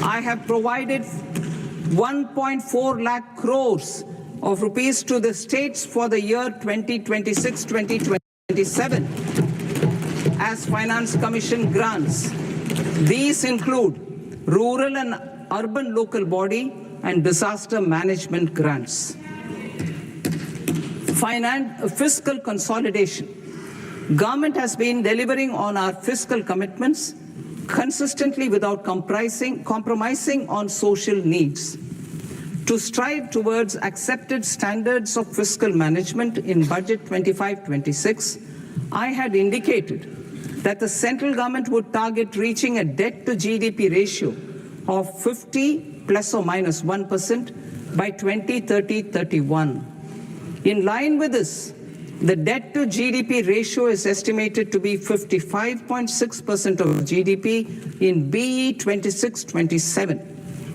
I have provided 1.4 lakh crores of rupees to the states for the year 2026-2027 as Finance Commission grants. These include rural and urban local body and disaster management grants. Fiscal consolidation. Government has been delivering on our fiscal commitments consistently without compromising on social needs. To strive towards accepted standards of fiscal management in Budget 25-26, I had indicated that the central government would target reaching a debt to GDP ratio of 50 plus or minus 1% by 2030-31. In line with this, the debt to GDP ratio is estimated to be 55.6% of GDP in BE 26-27.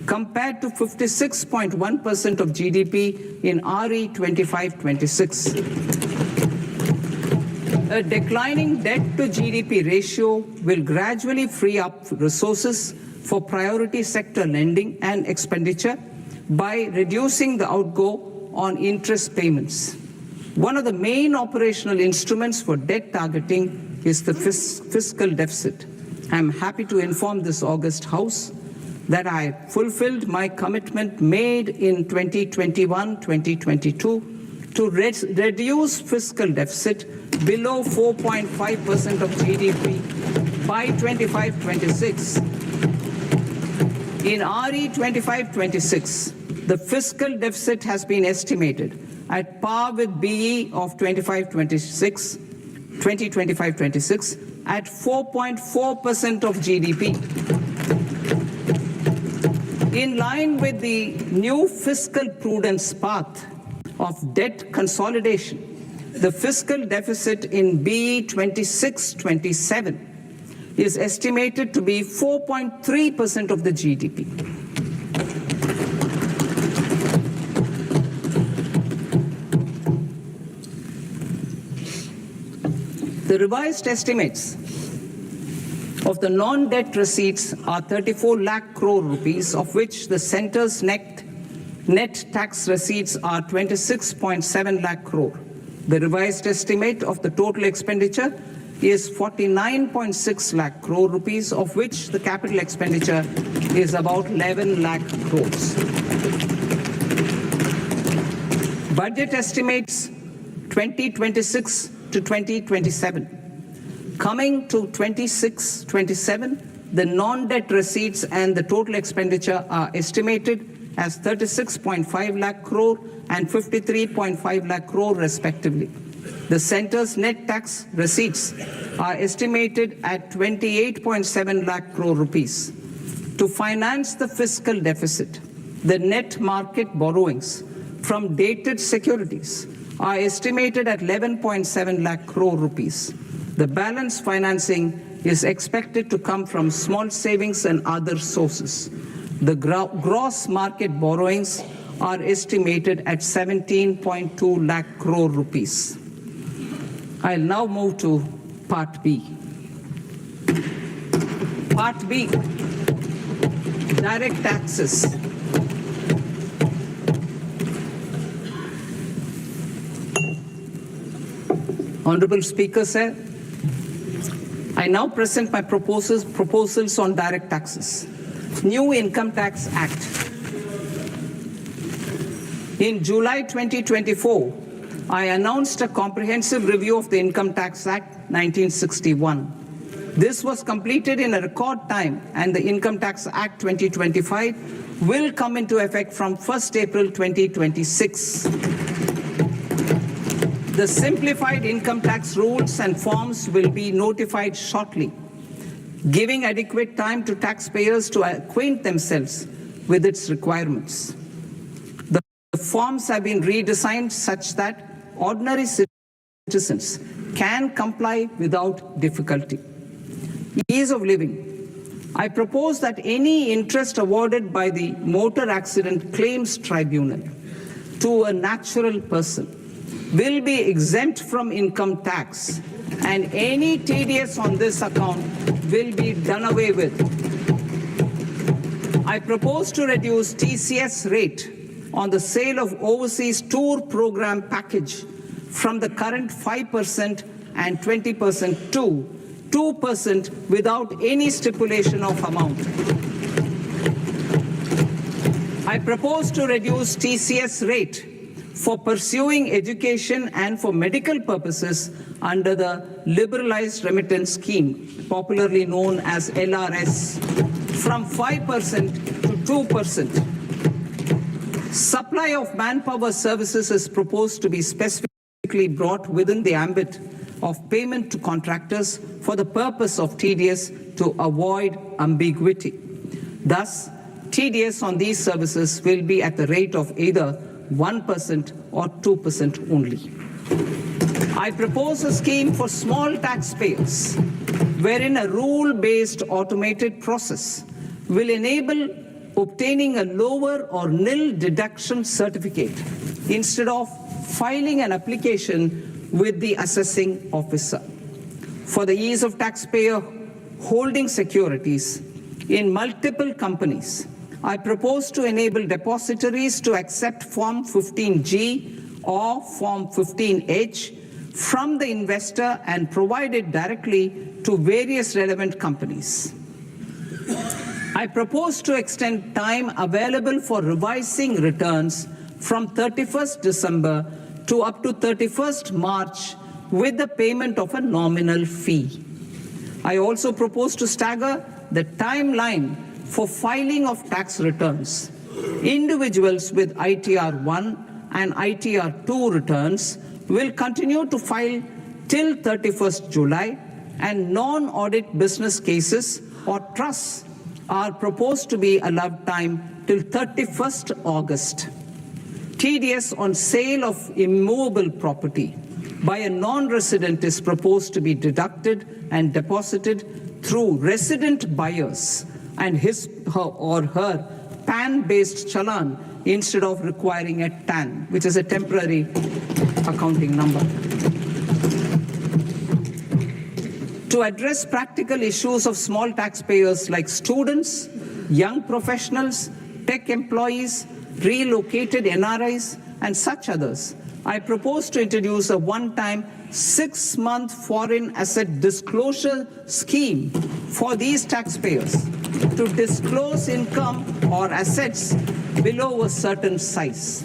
compared to 56.1% of GDP in RE 25-26. A declining debt to GDP ratio will gradually free up resources for priority sector lending and expenditure by reducing the outgo on interest payments. One of the main operational instruments for debt targeting is the fiscal deficit. I am happy to inform this august House that I fulfilled my commitment made in 2021-2022 to reduce fiscal deficit below 4.5% of GDP by 25-26. In RE 25-26, the fiscal deficit has been estimated at par with BE of 2025-26 at 4.4% of GDP. In line with the new fiscal prudence path of debt consolidation, the fiscal deficit in BE 26-27 is estimated to be 4.3% of the GDP. The revised estimates of the non-debt receipts are 34 lakh crore rupees, of which the centre's net tax receipts are 26.7 lakh crore. The revised estimate of the total expenditure is 49.6 lakh crore rupees, of which the capital expenditure is about 11 lakh crores. Budget estimates 2026 to 2027. Coming to 26-27, the non-debt receipts and the total expenditure are estimated as 36.5 lakh crore and 53.5 lakh crore respectively. The centre's net tax receipts are estimated at 28.7 lakh crore rupees. To finance the fiscal deficit, the net market borrowings from dated securities are estimated at 11.7 lakh crore rupees. The balance financing is expected to come from small savings and other sources. The gross market borrowings are estimated at 17.2 lakh crore rupees. I'll now move to Part B. Part B, direct taxes. Honorable Speaker, sir, I now present my proposals on direct taxes. New Income Tax Act. In July 2024, I announced a comprehensive review of the Income Tax Act 1961. This was completed in a record time, and the Income Tax Act 2025 will come into effect from 1st April 2026. The simplified income tax rules and forms will be notified shortly, giving adequate time to taxpayers to acquaint themselves with its requirements. The forms have been redesigned such that ordinary citizens can comply without difficulty. Ease of living. I propose that any interest awarded by the Motor Accident Claims Tribunal to a natural person will be exempt from income tax, and any TDS on this account will be done away with. I propose to reduce TCS rate on the sale of overseas tour program package from the current 5% and 20% to 2% without any stipulation of amount. I propose to reduce TCS rate for pursuing education and for medical purposes under the Liberalized Remittance Scheme, popularly known as LRS, from 5% to 2%. Supply of manpower services is proposed to be specifically brought within the ambit of payment to contractors for the purpose of TDS to avoid ambiguity. Thus, TDS on these services will be at the rate of either 1% or 2% only. I propose a scheme for small taxpayers, wherein a rule-based automated process will enable obtaining a lower or nil deduction certificate instead of filing an application with the assessing officer. For the ease of taxpayer holding securities in multiple companies, I propose to enable depositories to accept Form 15G or Form 15H from the investor and provide it directly to various relevant companies. I propose to extend time available for revising returns from 31st December to up to 31st March with the payment of a nominal fee. I also propose to stagger the timeline for filing of tax returns. Individuals with ITR 1 and ITR 2 returns will continue to file till 31st July, and non-audit business cases or trusts are proposed to be allowed time till 31st August. TDS on sale of immovable property by a non-resident is proposed to be deducted and deposited through resident buyers and his or her PAN-based challan instead of requiring a TAN, which is a temporary accounting number. To address practical issues of small taxpayers like students, young professionals, tech employees, relocated NRIs, and such others, I propose to introduce a one-time 6-month foreign asset disclosure scheme for these taxpayers to disclose income or assets below a certain size.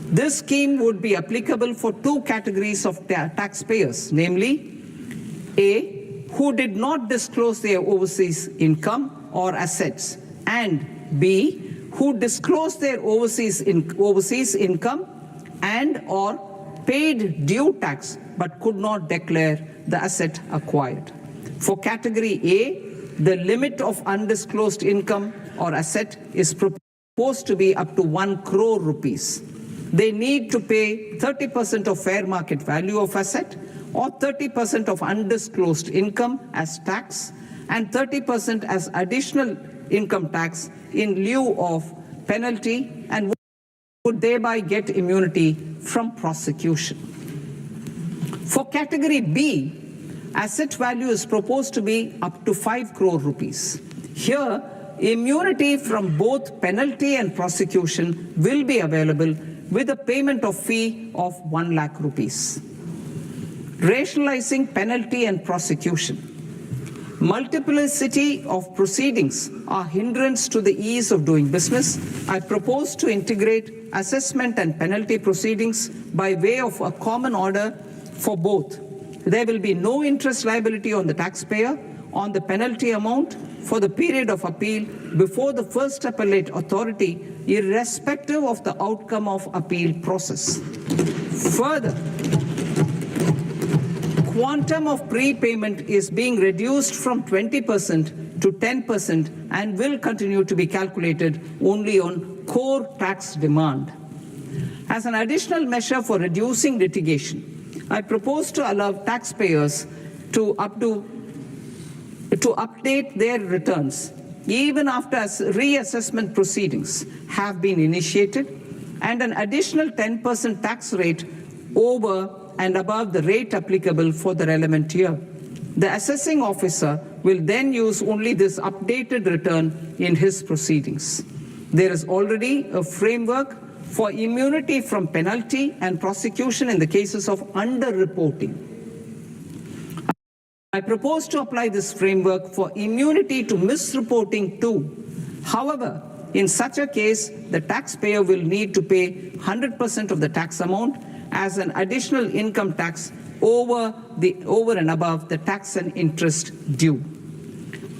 This scheme would be applicable for two categories of taxpayers, namely A, who did not disclose their overseas income or assets, and B, who disclosed their overseas income and or paid due tax but could not declare the asset acquired. For category A, the limit of undisclosed income or asset is proposed to be up to 1 crore rupees. They need to pay 30% of fair market value of asset or 30% of undisclosed income as tax and 30% as additional income tax in lieu of penalty and would thereby get immunity from prosecution. For category B, asset value is proposed to be up to 5 crore rupees. Here, immunity from both penalty and prosecution will be available with a payment of fee of 1 lakh rupees. Rationalizing penalty and prosecution. Multiplicity of proceedings are hindrance to the ease of doing business. I propose to integrate assessment and penalty proceedings by way of a common order for both. There will be no interest liability on the taxpayer on the penalty amount for the period of appeal before the first appellate authority, irrespective of the outcome of appeal process. Further, quantum of prepayment is being reduced from 20% to 10% and will continue to be calculated only on core tax demand. As an additional measure for reducing litigation, I propose to allow taxpayers to update their returns even after reassessment proceedings have been initiated and an additional 10% tax rate over and above the rate applicable for the relevant year. The assessing officer will then use only this updated return in his proceedings. There is already a framework for immunity from penalty and prosecution in the cases of underreporting. I propose to apply this framework for immunity to misreporting too. However, in such a case, the taxpayer will need to pay 100% of the tax amount as an additional income tax over and above the tax and interest due.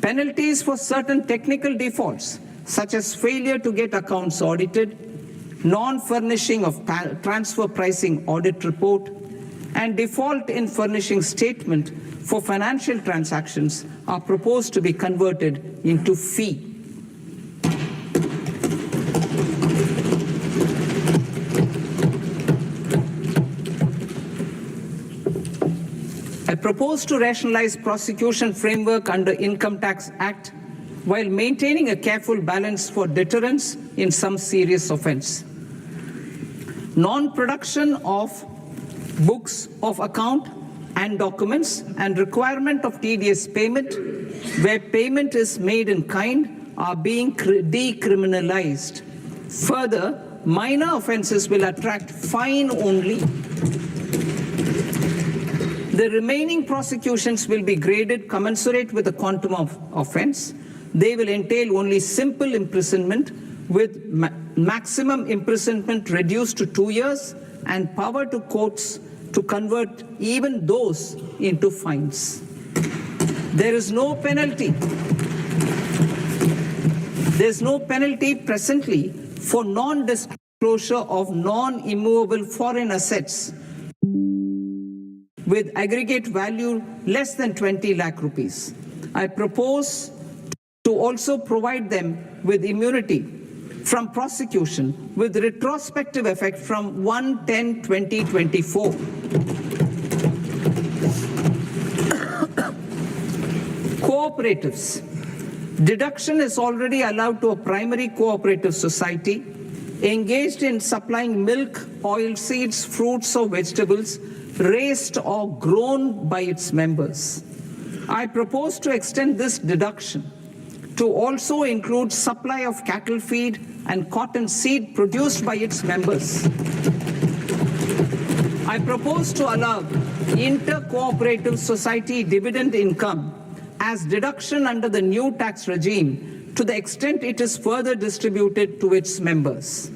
Penalties for certain technical defaults, such as failure to get accounts audited, non-furnishing of transfer pricing audit report, and default in furnishing statement for financial transactions are proposed to be converted into fee. I propose to rationalize prosecution framework under Income Tax Act while maintaining a careful balance for deterrence in some serious offense. Non-production of books of account and documents and requirement of TDS payment where payment is made in kind are being decriminalized. Further, minor offenses will attract fine only. The remaining prosecutions will be graded commensurate with the quantum of offense. They will entail only simple imprisonment with maximum imprisonment reduced to 2 years and power to courts to convert even those into fines. There is no penalty. There's no penalty presently for non-disclosure of non-immovable foreign assets with aggregate value less than 20 lakh rupees. I propose to also provide them with immunity from prosecution with retrospective effect from 1/10/2024. Cooperatives. Deduction is already allowed to a primary cooperative society engaged in supplying milk, oilseeds, fruits or vegetables raised or grown by its members. I propose to extend this deduction to also include supply of cattle feed and cotton seed produced by its members. I propose to allow inter-cooperative society dividend income as deduction under the new tax regime to the extent it is further distributed to its members.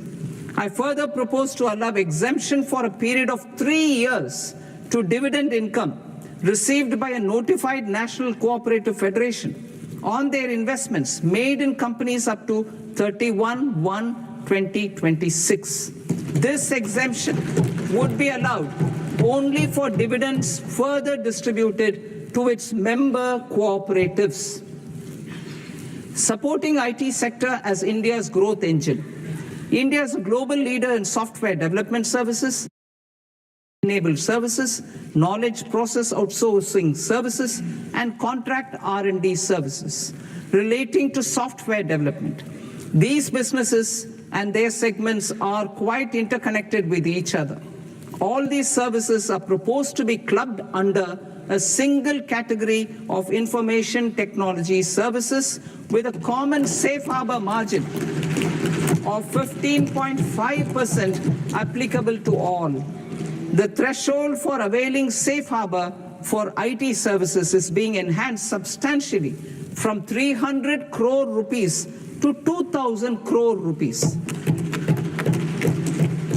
I further propose to allow exemption for a period of 3 years to dividend income received by a notified national cooperative federation on their investments made in companies up to 31/1/2026. This exemption would be allowed only for dividends further distributed to its member cooperatives. Supporting IT sector as India's growth engine. India is a global leader in software development services, enabled services, knowledge process outsourcing services, and contract R&D services relating to software development. These businesses and their segments are quite interconnected with each other. All these services are proposed to be clubbed under a single category of information technology services with a common safe harbor margin of 15.5% applicable to all. The threshold for availing safe harbor for IT services is being enhanced substantially from 300 crore rupees to 2,000 crore rupees.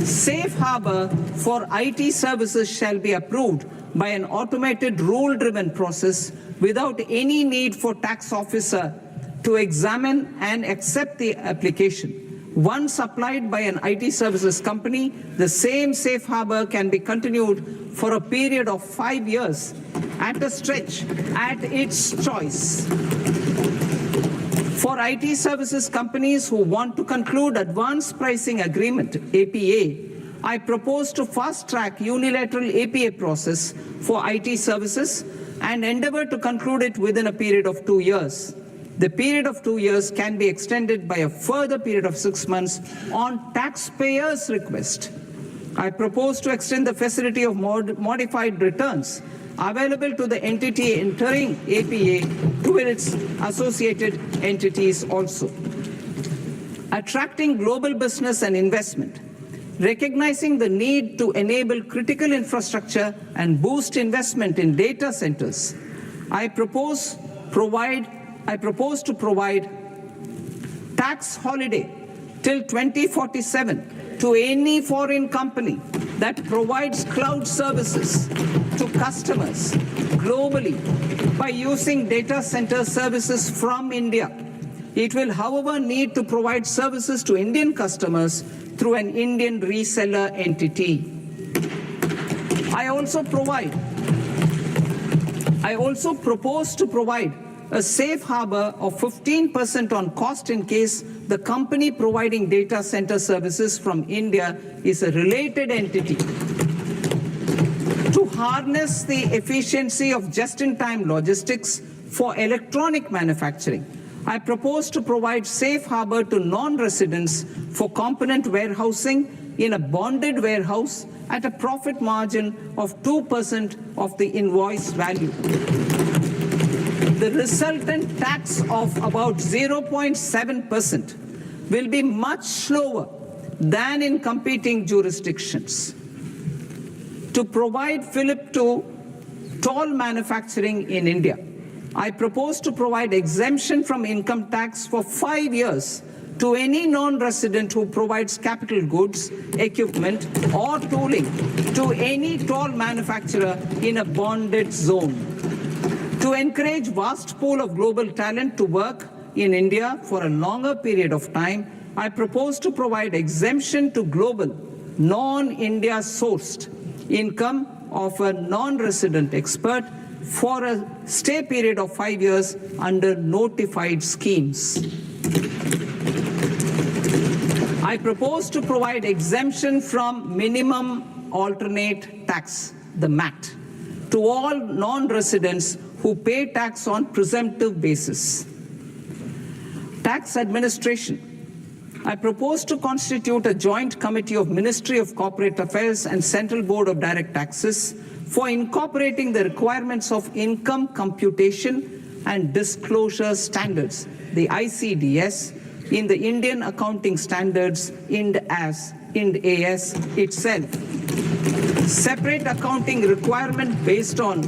Safe harbor for IT services shall be approved by an automated rule-driven process without any need for tax officer to examine and accept the application. Once applied by an IT services company, the same safe harbor can be continued for a period of 5 years at a stretch at its choice. For IT services companies who want to conclude advanced pricing agreement, APA, I propose to fast-track unilateral APA process for IT services and endeavor to conclude it within a period of 2 years. The period of 2 years can be extended by a further period of 6 months on taxpayers' request. I propose to extend the facility of modified returns available to the entity entering APA to its associated entities also. Attracting global business and investment. Recognizing the need to enable critical infrastructure and boost investment in data centers, I propose to provide tax holiday till 2047 to any foreign company that provides cloud services to customers globally by using data center services from India. It will, however, need to provide services to Indian customers through an Indian reseller entity. I also propose to provide a safe harbor of 15% on cost in case the company providing data center services from India is a related entity. To harness the efficiency of just-in-time logistics for electronic manufacturing, I propose to provide safe harbor to non-residents for component warehousing in a bonded warehouse at a profit margin of 2% of the invoice value. The resultant tax of about 0.7% will be much lower than in competing jurisdictions. To provide fillip to toll manufacturing in India, I propose to provide exemption from income tax for 5 years to any non-resident who provides capital goods, equipment, or tooling to any toll manufacturer in a bonded zone. To encourage vast pool of global talent to work in India for a longer period of time, I propose to provide exemption to global, non-India sourced income of a non-resident expert for a stay period of 5 years under notified schemes. I propose to provide exemption from minimum alternate tax, the MAT, to all non-residents who pay tax on presumptive basis. Tax administration. I propose to constitute a joint committee of Ministry of Corporate Affairs and Central Board of Direct Taxes for incorporating the requirements of income computation and disclosure standards, the ICDS, in the Indian Accounting Standards, IND AS itself. Separate accounting requirement based on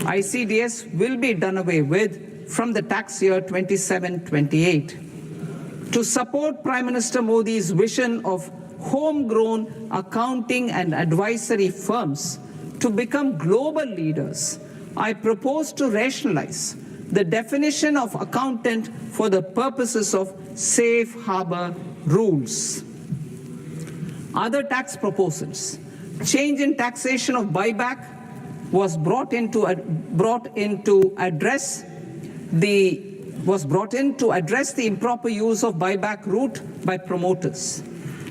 ICDS will be done away with from the tax year 27-28. To support Prime Minister Modi's vision of homegrown accounting and advisory firms to become global leaders, I propose to rationalize the definition of accountant for the purposes of safe harbor rules. Other tax proposals. Change in taxation of buyback was brought in to address the improper use of buyback route by promoters.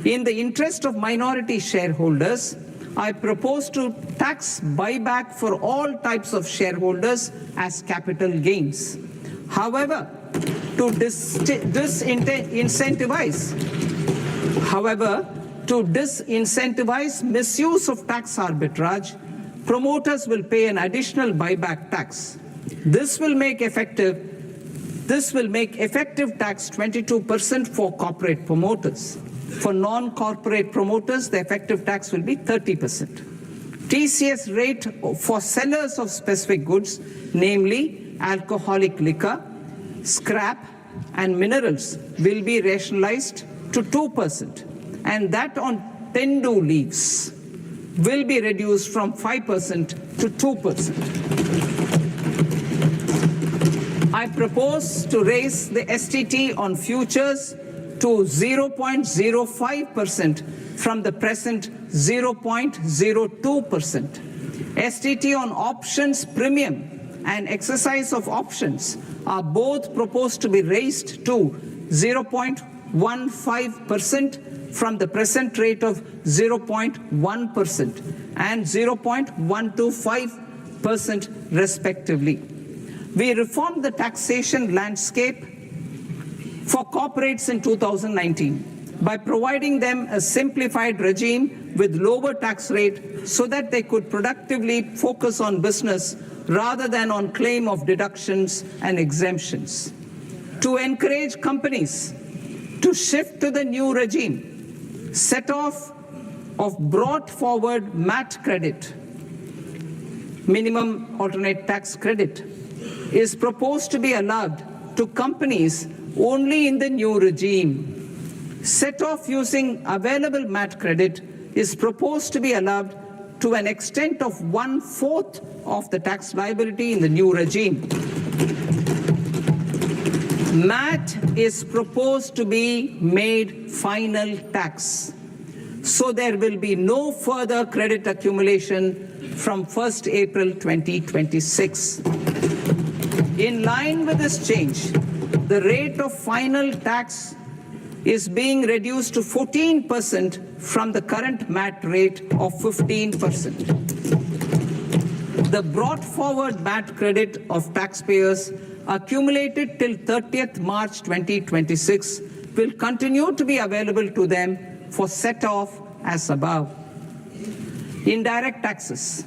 In the interest of minority shareholders, I propose to tax buyback for all types of shareholders as capital gains. However, to disincentivize misuse of tax arbitrage, promoters will pay an additional buyback tax. This will make effective tax 22% for corporate promoters. For non-corporate promoters, the effective tax will be 30%. TCS rate for sellers of specific goods, namely alcoholic liquor, scrap, and minerals, will be rationalized to 2%, and that on Tendu leaves will be reduced from 5% to 2%. I propose to raise the STT on futures to 0.05% from the present 0.02%. STT on options premium and exercise of options are both proposed to be raised to 0.15% from the present rate of 0.1% and 0.125% respectively. We reformed the taxation landscape for corporates in 2019 by providing them a simplified regime with lower tax rate so that they could productively focus on business rather than on claim of deductions and exemptions. To encourage companies to shift to the new regime, set off of brought forward MAT credit, minimum alternate tax credit, is proposed to be allowed to companies only in the new regime. Set off using available MAT credit is proposed to be allowed to an extent of 1/4 of the tax liability in the new regime. MAT is proposed to be made final tax, so there will be no further credit accumulation from 1st April 2026. In line with this change, the rate of final tax is being reduced to 14% from the current MAT rate of 15%. The brought forward MAT credit of taxpayers accumulated till 30th March 2026 will continue to be available to them for set off as above. Indirect taxes.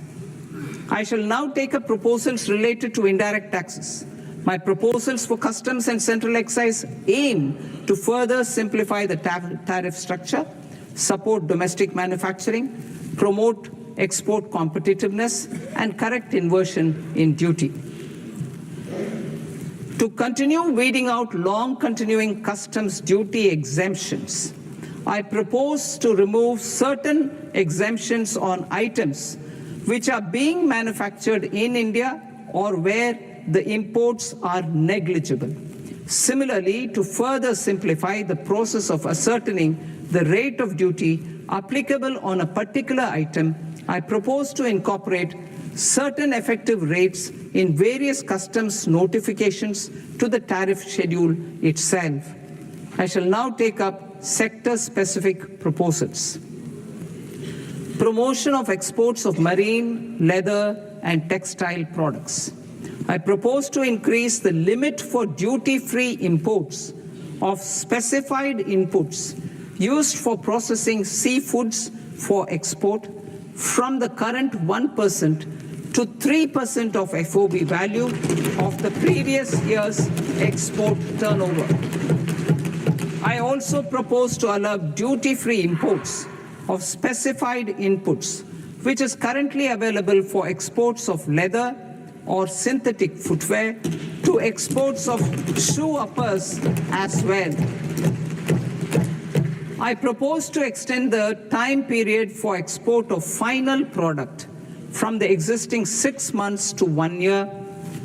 I shall now take up proposals related to indirect taxes. My proposals for customs and central excise aim to further simplify the tariff structure, support domestic manufacturing, promote export competitiveness, and correct inversion in duty. To continue weeding out long continuing customs duty exemptions, I propose to remove certain exemptions on items which are being manufactured in India or where the imports are negligible. Similarly, to further simplify the process of ascertaining the rate of duty applicable on a particular item, I propose to incorporate certain effective rates in various customs notifications to the tariff schedule itself. I shall now take up sector-specific proposals. Promotion of exports of marine, leather, and textile products. I propose to increase the limit for duty-free imports of specified inputs used for processing seafoods for export from the current 1% to 3% of FOB value of the previous year's export turnover. I also propose to allow duty-free imports of specified inputs, which is currently available for exports of leather or synthetic footwear, to exports of shoe uppers as well. I propose to extend the time period for export of final product from the existing 6 months to 1 year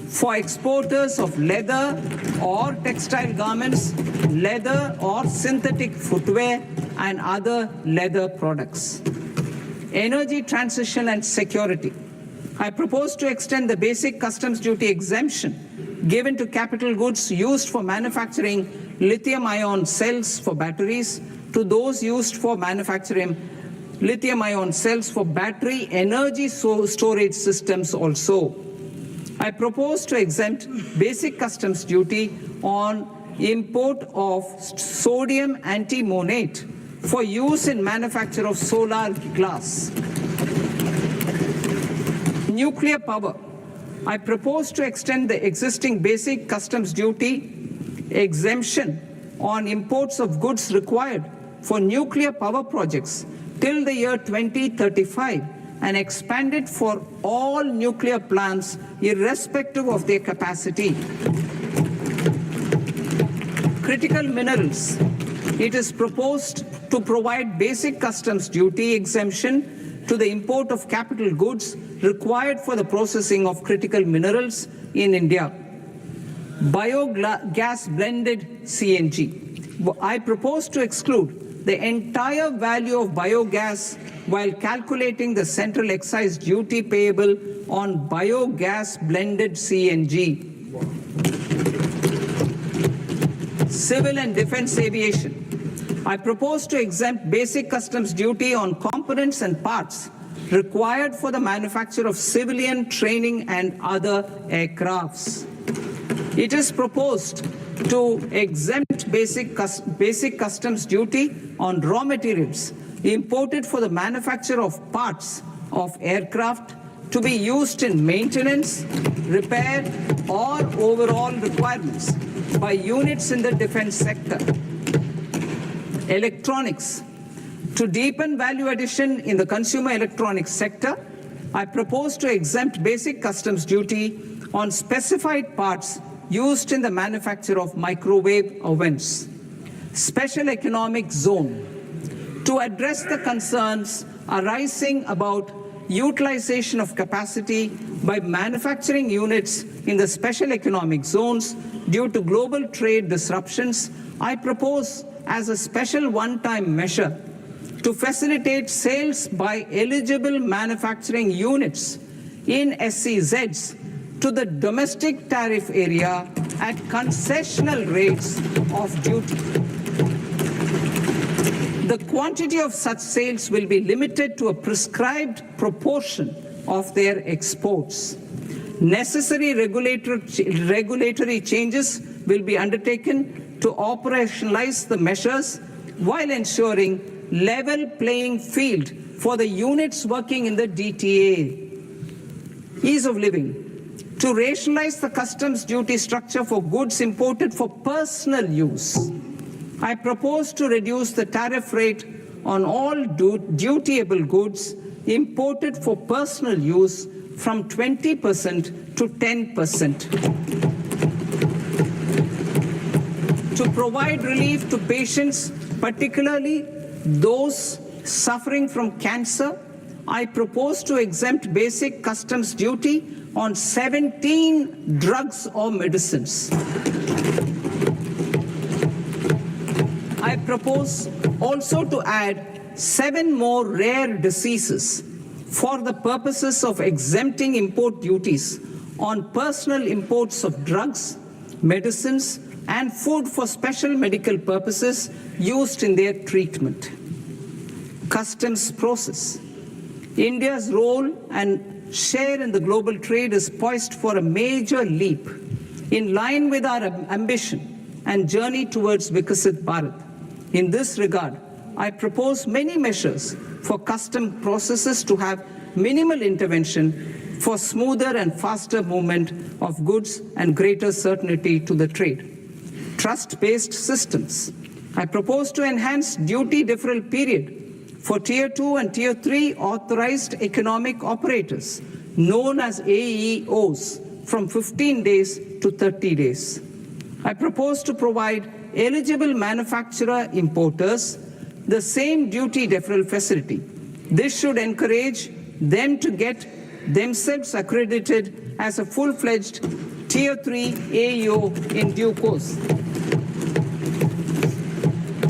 for exporters of leather or textile garments, leather or synthetic footwear, and other leather products. energy transition and security. I propose to extend the basic customs duty exemption given to capital goods used for manufacturing lithium-ion cells for batteries to those used for manufacturing lithium-ion cells for battery energy storage systems also. I propose to exempt basic customs duty on import of sodium antimonate for use in manufacture of solar glass. Nuclear power. I propose to extend the existing basic customs duty exemption on imports of goods required for nuclear power projects till the year 2035 and expand it for all nuclear plants irrespective of their capacity. Critical minerals. It is proposed to provide basic customs duty exemption to the import of capital goods required for the processing of critical minerals in India. Biogas blended CNG. I propose to exclude the entire value of biogas while calculating the central excise duty payable on biogas blended CNG. Civil and defense aviation. I propose to exempt basic customs duty on components and parts required for the manufacture of civilian training and other aircrafts. It is proposed to exempt basic customs duty on raw materials imported for the manufacture of parts of aircraft to be used in maintenance, repair, or overall requirements by units in the defense sector. Electronics. To deepen value addition in the consumer electronics sector, I propose to exempt basic customs duty on specified parts used in the manufacture of microwave ovens. Special economic zone. To address the concerns arising about utilization of capacity by manufacturing units in the special economic zones due to global trade disruptions, I propose as a special one-time measure to facilitate sales by eligible manufacturing units in SEZs to the domestic tariff area at concessional rates of duty. The quantity of such sales will be limited to a prescribed proportion of their exports. Necessary regulatory changes will be undertaken to operationalize the measures while ensuring level playing field for the units working in the DTA. Ease of living. To rationalize the customs duty structure for goods imported for personal use, I propose to reduce the tariff rate on all dutiable goods imported for personal use from 20% to 10%. To provide relief to patients, particularly those suffering from cancer, I propose to exempt basic customs duty on 17 drugs or medicines. I propose also to add 7 more rare diseases for the purposes of exempting import duties on personal imports of drugs, medicines, and food for special medical purposes used in their treatment. Customs process. India's role and share in the global trade is poised for a major leap in line with our ambition and journey towards Vikasit Bharat. In this regard, I propose many measures for custom processes to have minimal intervention for smoother and faster movement of goods and greater certainty to the trade. Trust-based systems. I propose to enhance duty deferral period for Tier 2 and Tier 3 authorized economic operators, known as AEOs, from 15 days to 30 days. I propose to provide eligible manufacturer importers the same duty deferral facility. This should encourage them to get themselves accredited as a full-fledged Tier 3 AEO in due course.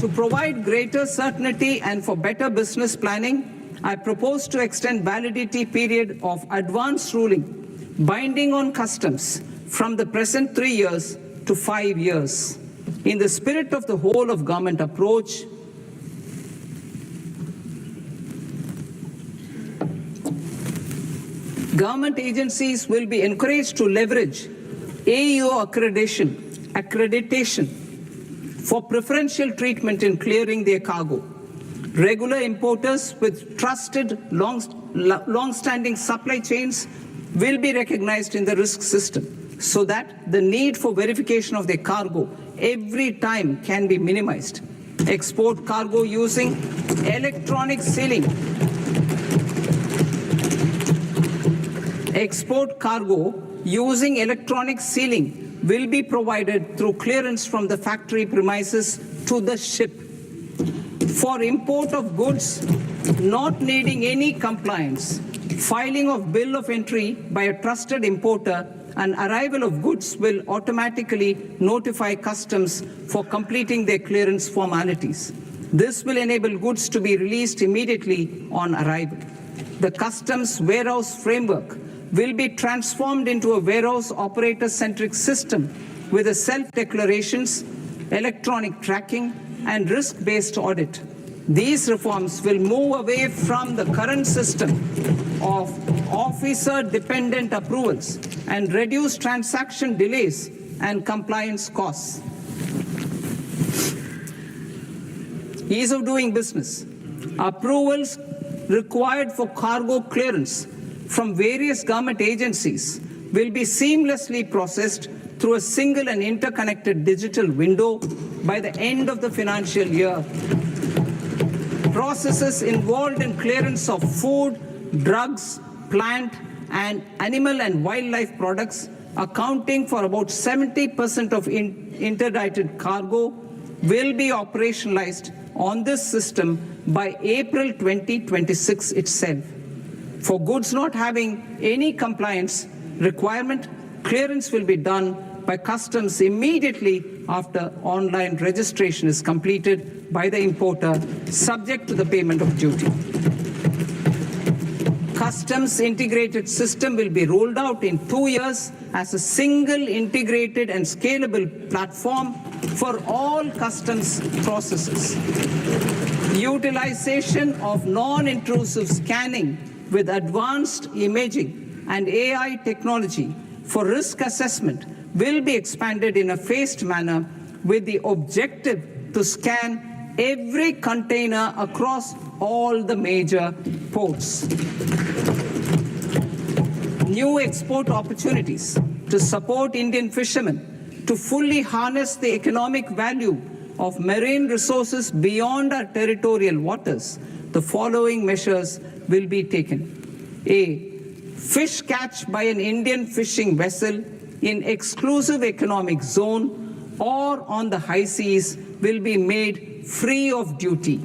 To provide greater certainty and for better business planning, I propose to extend validity period of advance ruling binding on customs from the present 3 years to 5 years. In the spirit of the whole of government approach, government agencies will be encouraged to leverage AEO accreditation for preferential treatment in clearing their cargo. Regular importers with trusted, long-standing supply chains will be recognized in the risk system so that the need for verification of their cargo every time can be minimized. Export cargo using electronic sealing. Export cargo using electronic sealing will be provided through clearance from the factory premises to the ship. For import of goods not needing any compliance, filing of bill of entry by a trusted importer and arrival of goods will automatically notify customs for completing their clearance formalities. This will enable goods to be released immediately on arrival. The customs warehouse framework will be transformed into a warehouse operator-centric system with a self-declarations, electronic tracking, and risk-based audit. These reforms will move away from the current system of officer-dependent approvals and reduce transaction delays and compliance costs. Ease of doing business. Approvals required for cargo clearance from various government agencies will be seamlessly processed through a single and interconnected digital window by the end of the financial year. Processes involved in clearance of food, drugs, plant, and animal and wildlife products, accounting for about 70% of interdicted cargo, will be operationalized on this system by April 2026 itself. For goods not having any compliance requirement, clearance will be done by customs immediately after online registration is completed by the importer, subject to the payment of duty. Customs integrated system will be rolled out in 2 years as a single integrated and scalable platform for all customs processes. Utilization of non-intrusive scanning with advanced imaging and AI technology for risk assessment will be expanded in a phased manner with the objective to scan every container across all the major ports. New export opportunities to support Indian fishermen to fully harness the economic value of marine resources beyond our territorial waters. The following measures will be taken. A. Fish catch by an Indian fishing vessel in exclusive economic zone or on the high seas will be made free of duty.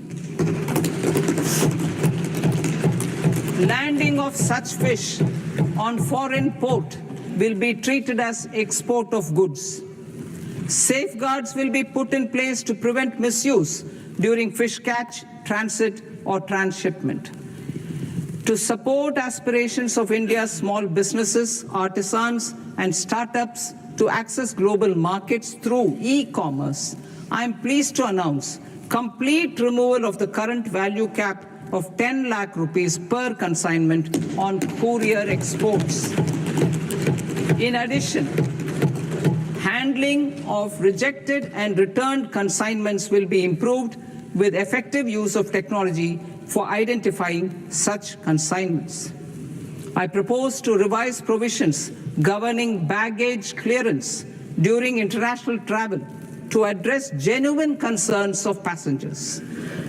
Landing of such fish on foreign port will be treated as export of goods. Safeguards will be put in place to prevent misuse during fish catch, transit, or transshipment. To support aspirations of India's small businesses, artisans, and startups to access global markets through e-commerce, I am pleased to announce complete removal of the current value cap of 10 lakh rupees per consignment on courier exports. In addition, handling of rejected and returned consignments will be improved with effective use of technology for identifying such consignments. I propose to revise provisions governing baggage clearance during international travel to address genuine concerns of passengers.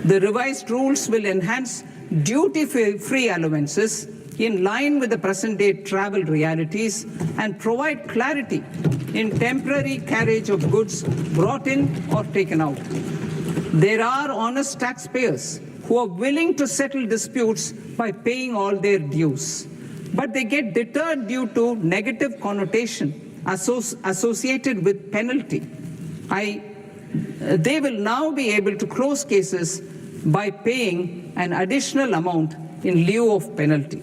The revised rules will enhance duty-free allowances in line with the present-day travel realities and provide clarity in temporary carriage of goods brought in or taken out. There are honest taxpayers who are willing to settle disputes by paying all their dues, but they get deterred due to negative connotation associated with penalty. They will now be able to close cases by paying an additional amount in lieu of penalty.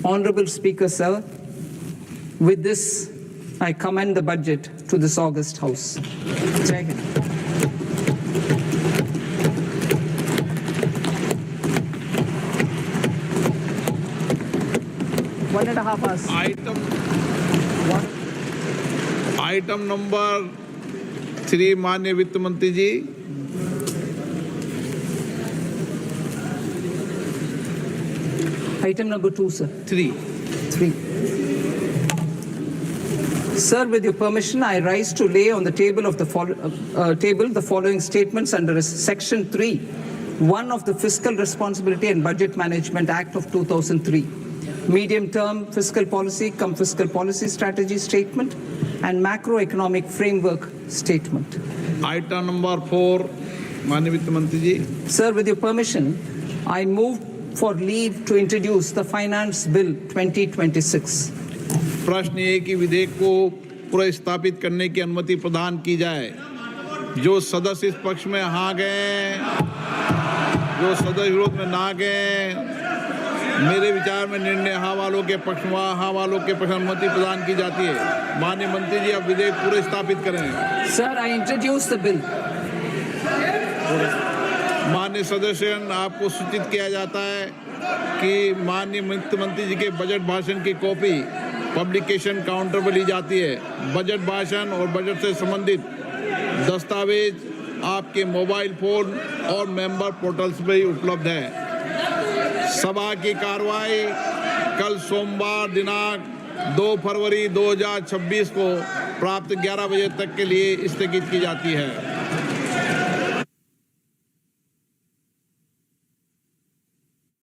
Honorable Speaker, sir, with this, I commend the budget to this august House. Jai Hind. One and a half hours. Item number 3 माननीय वित्त मंत्री जी। Item number 2, sir. 3। Sir, with your permission, I rise to lay on the table of the following statements under Section 3, 1 of the Fiscal Responsibility and Budget Management Act of 2003, medium-term fiscal policy, fiscal policy strategy statement, and macroeconomic framework statement. Item number 4 माननीय वित्त मंत्री जी। Sir, with your permission, I move for leave to introduce the Finance Bill 2026. प्रश्न ये कि विधेयक को पुनर्स्थापित करने की अनुमति प्रदान की जाए। जो सदस्य इस पक्ष में हाँ गए, जो सदस्य विरोध में ना गए, मेरे विचार में निर्णय हाँ वालों के पक्ष में हाँ वालों के पक्ष में अनुमति प्रदान की जाती है। माननीय मंत्री जी, अब विधेयक पुनर्स्थापित करें। Sir, I introduce the bill. माननीय सदस्यगण, आपको सूचित किया जाता है कि माननीय वित्त मंत्री जी के बजट भाषण की कॉपी पब्लिकेशन काउंटर पर ली जाती है। बजट भाषण और बजट से संबंधित दस्तावेज आपके मोबाइल फोन और मेंबर पोर्टल्स पर ही उपलब्ध है। सभा की कार्रवाई कल सोमवार दिनांक 2 फरवरी 2026 को प्राप्त 11 बजे तक के लिए स्थगित की जाती है।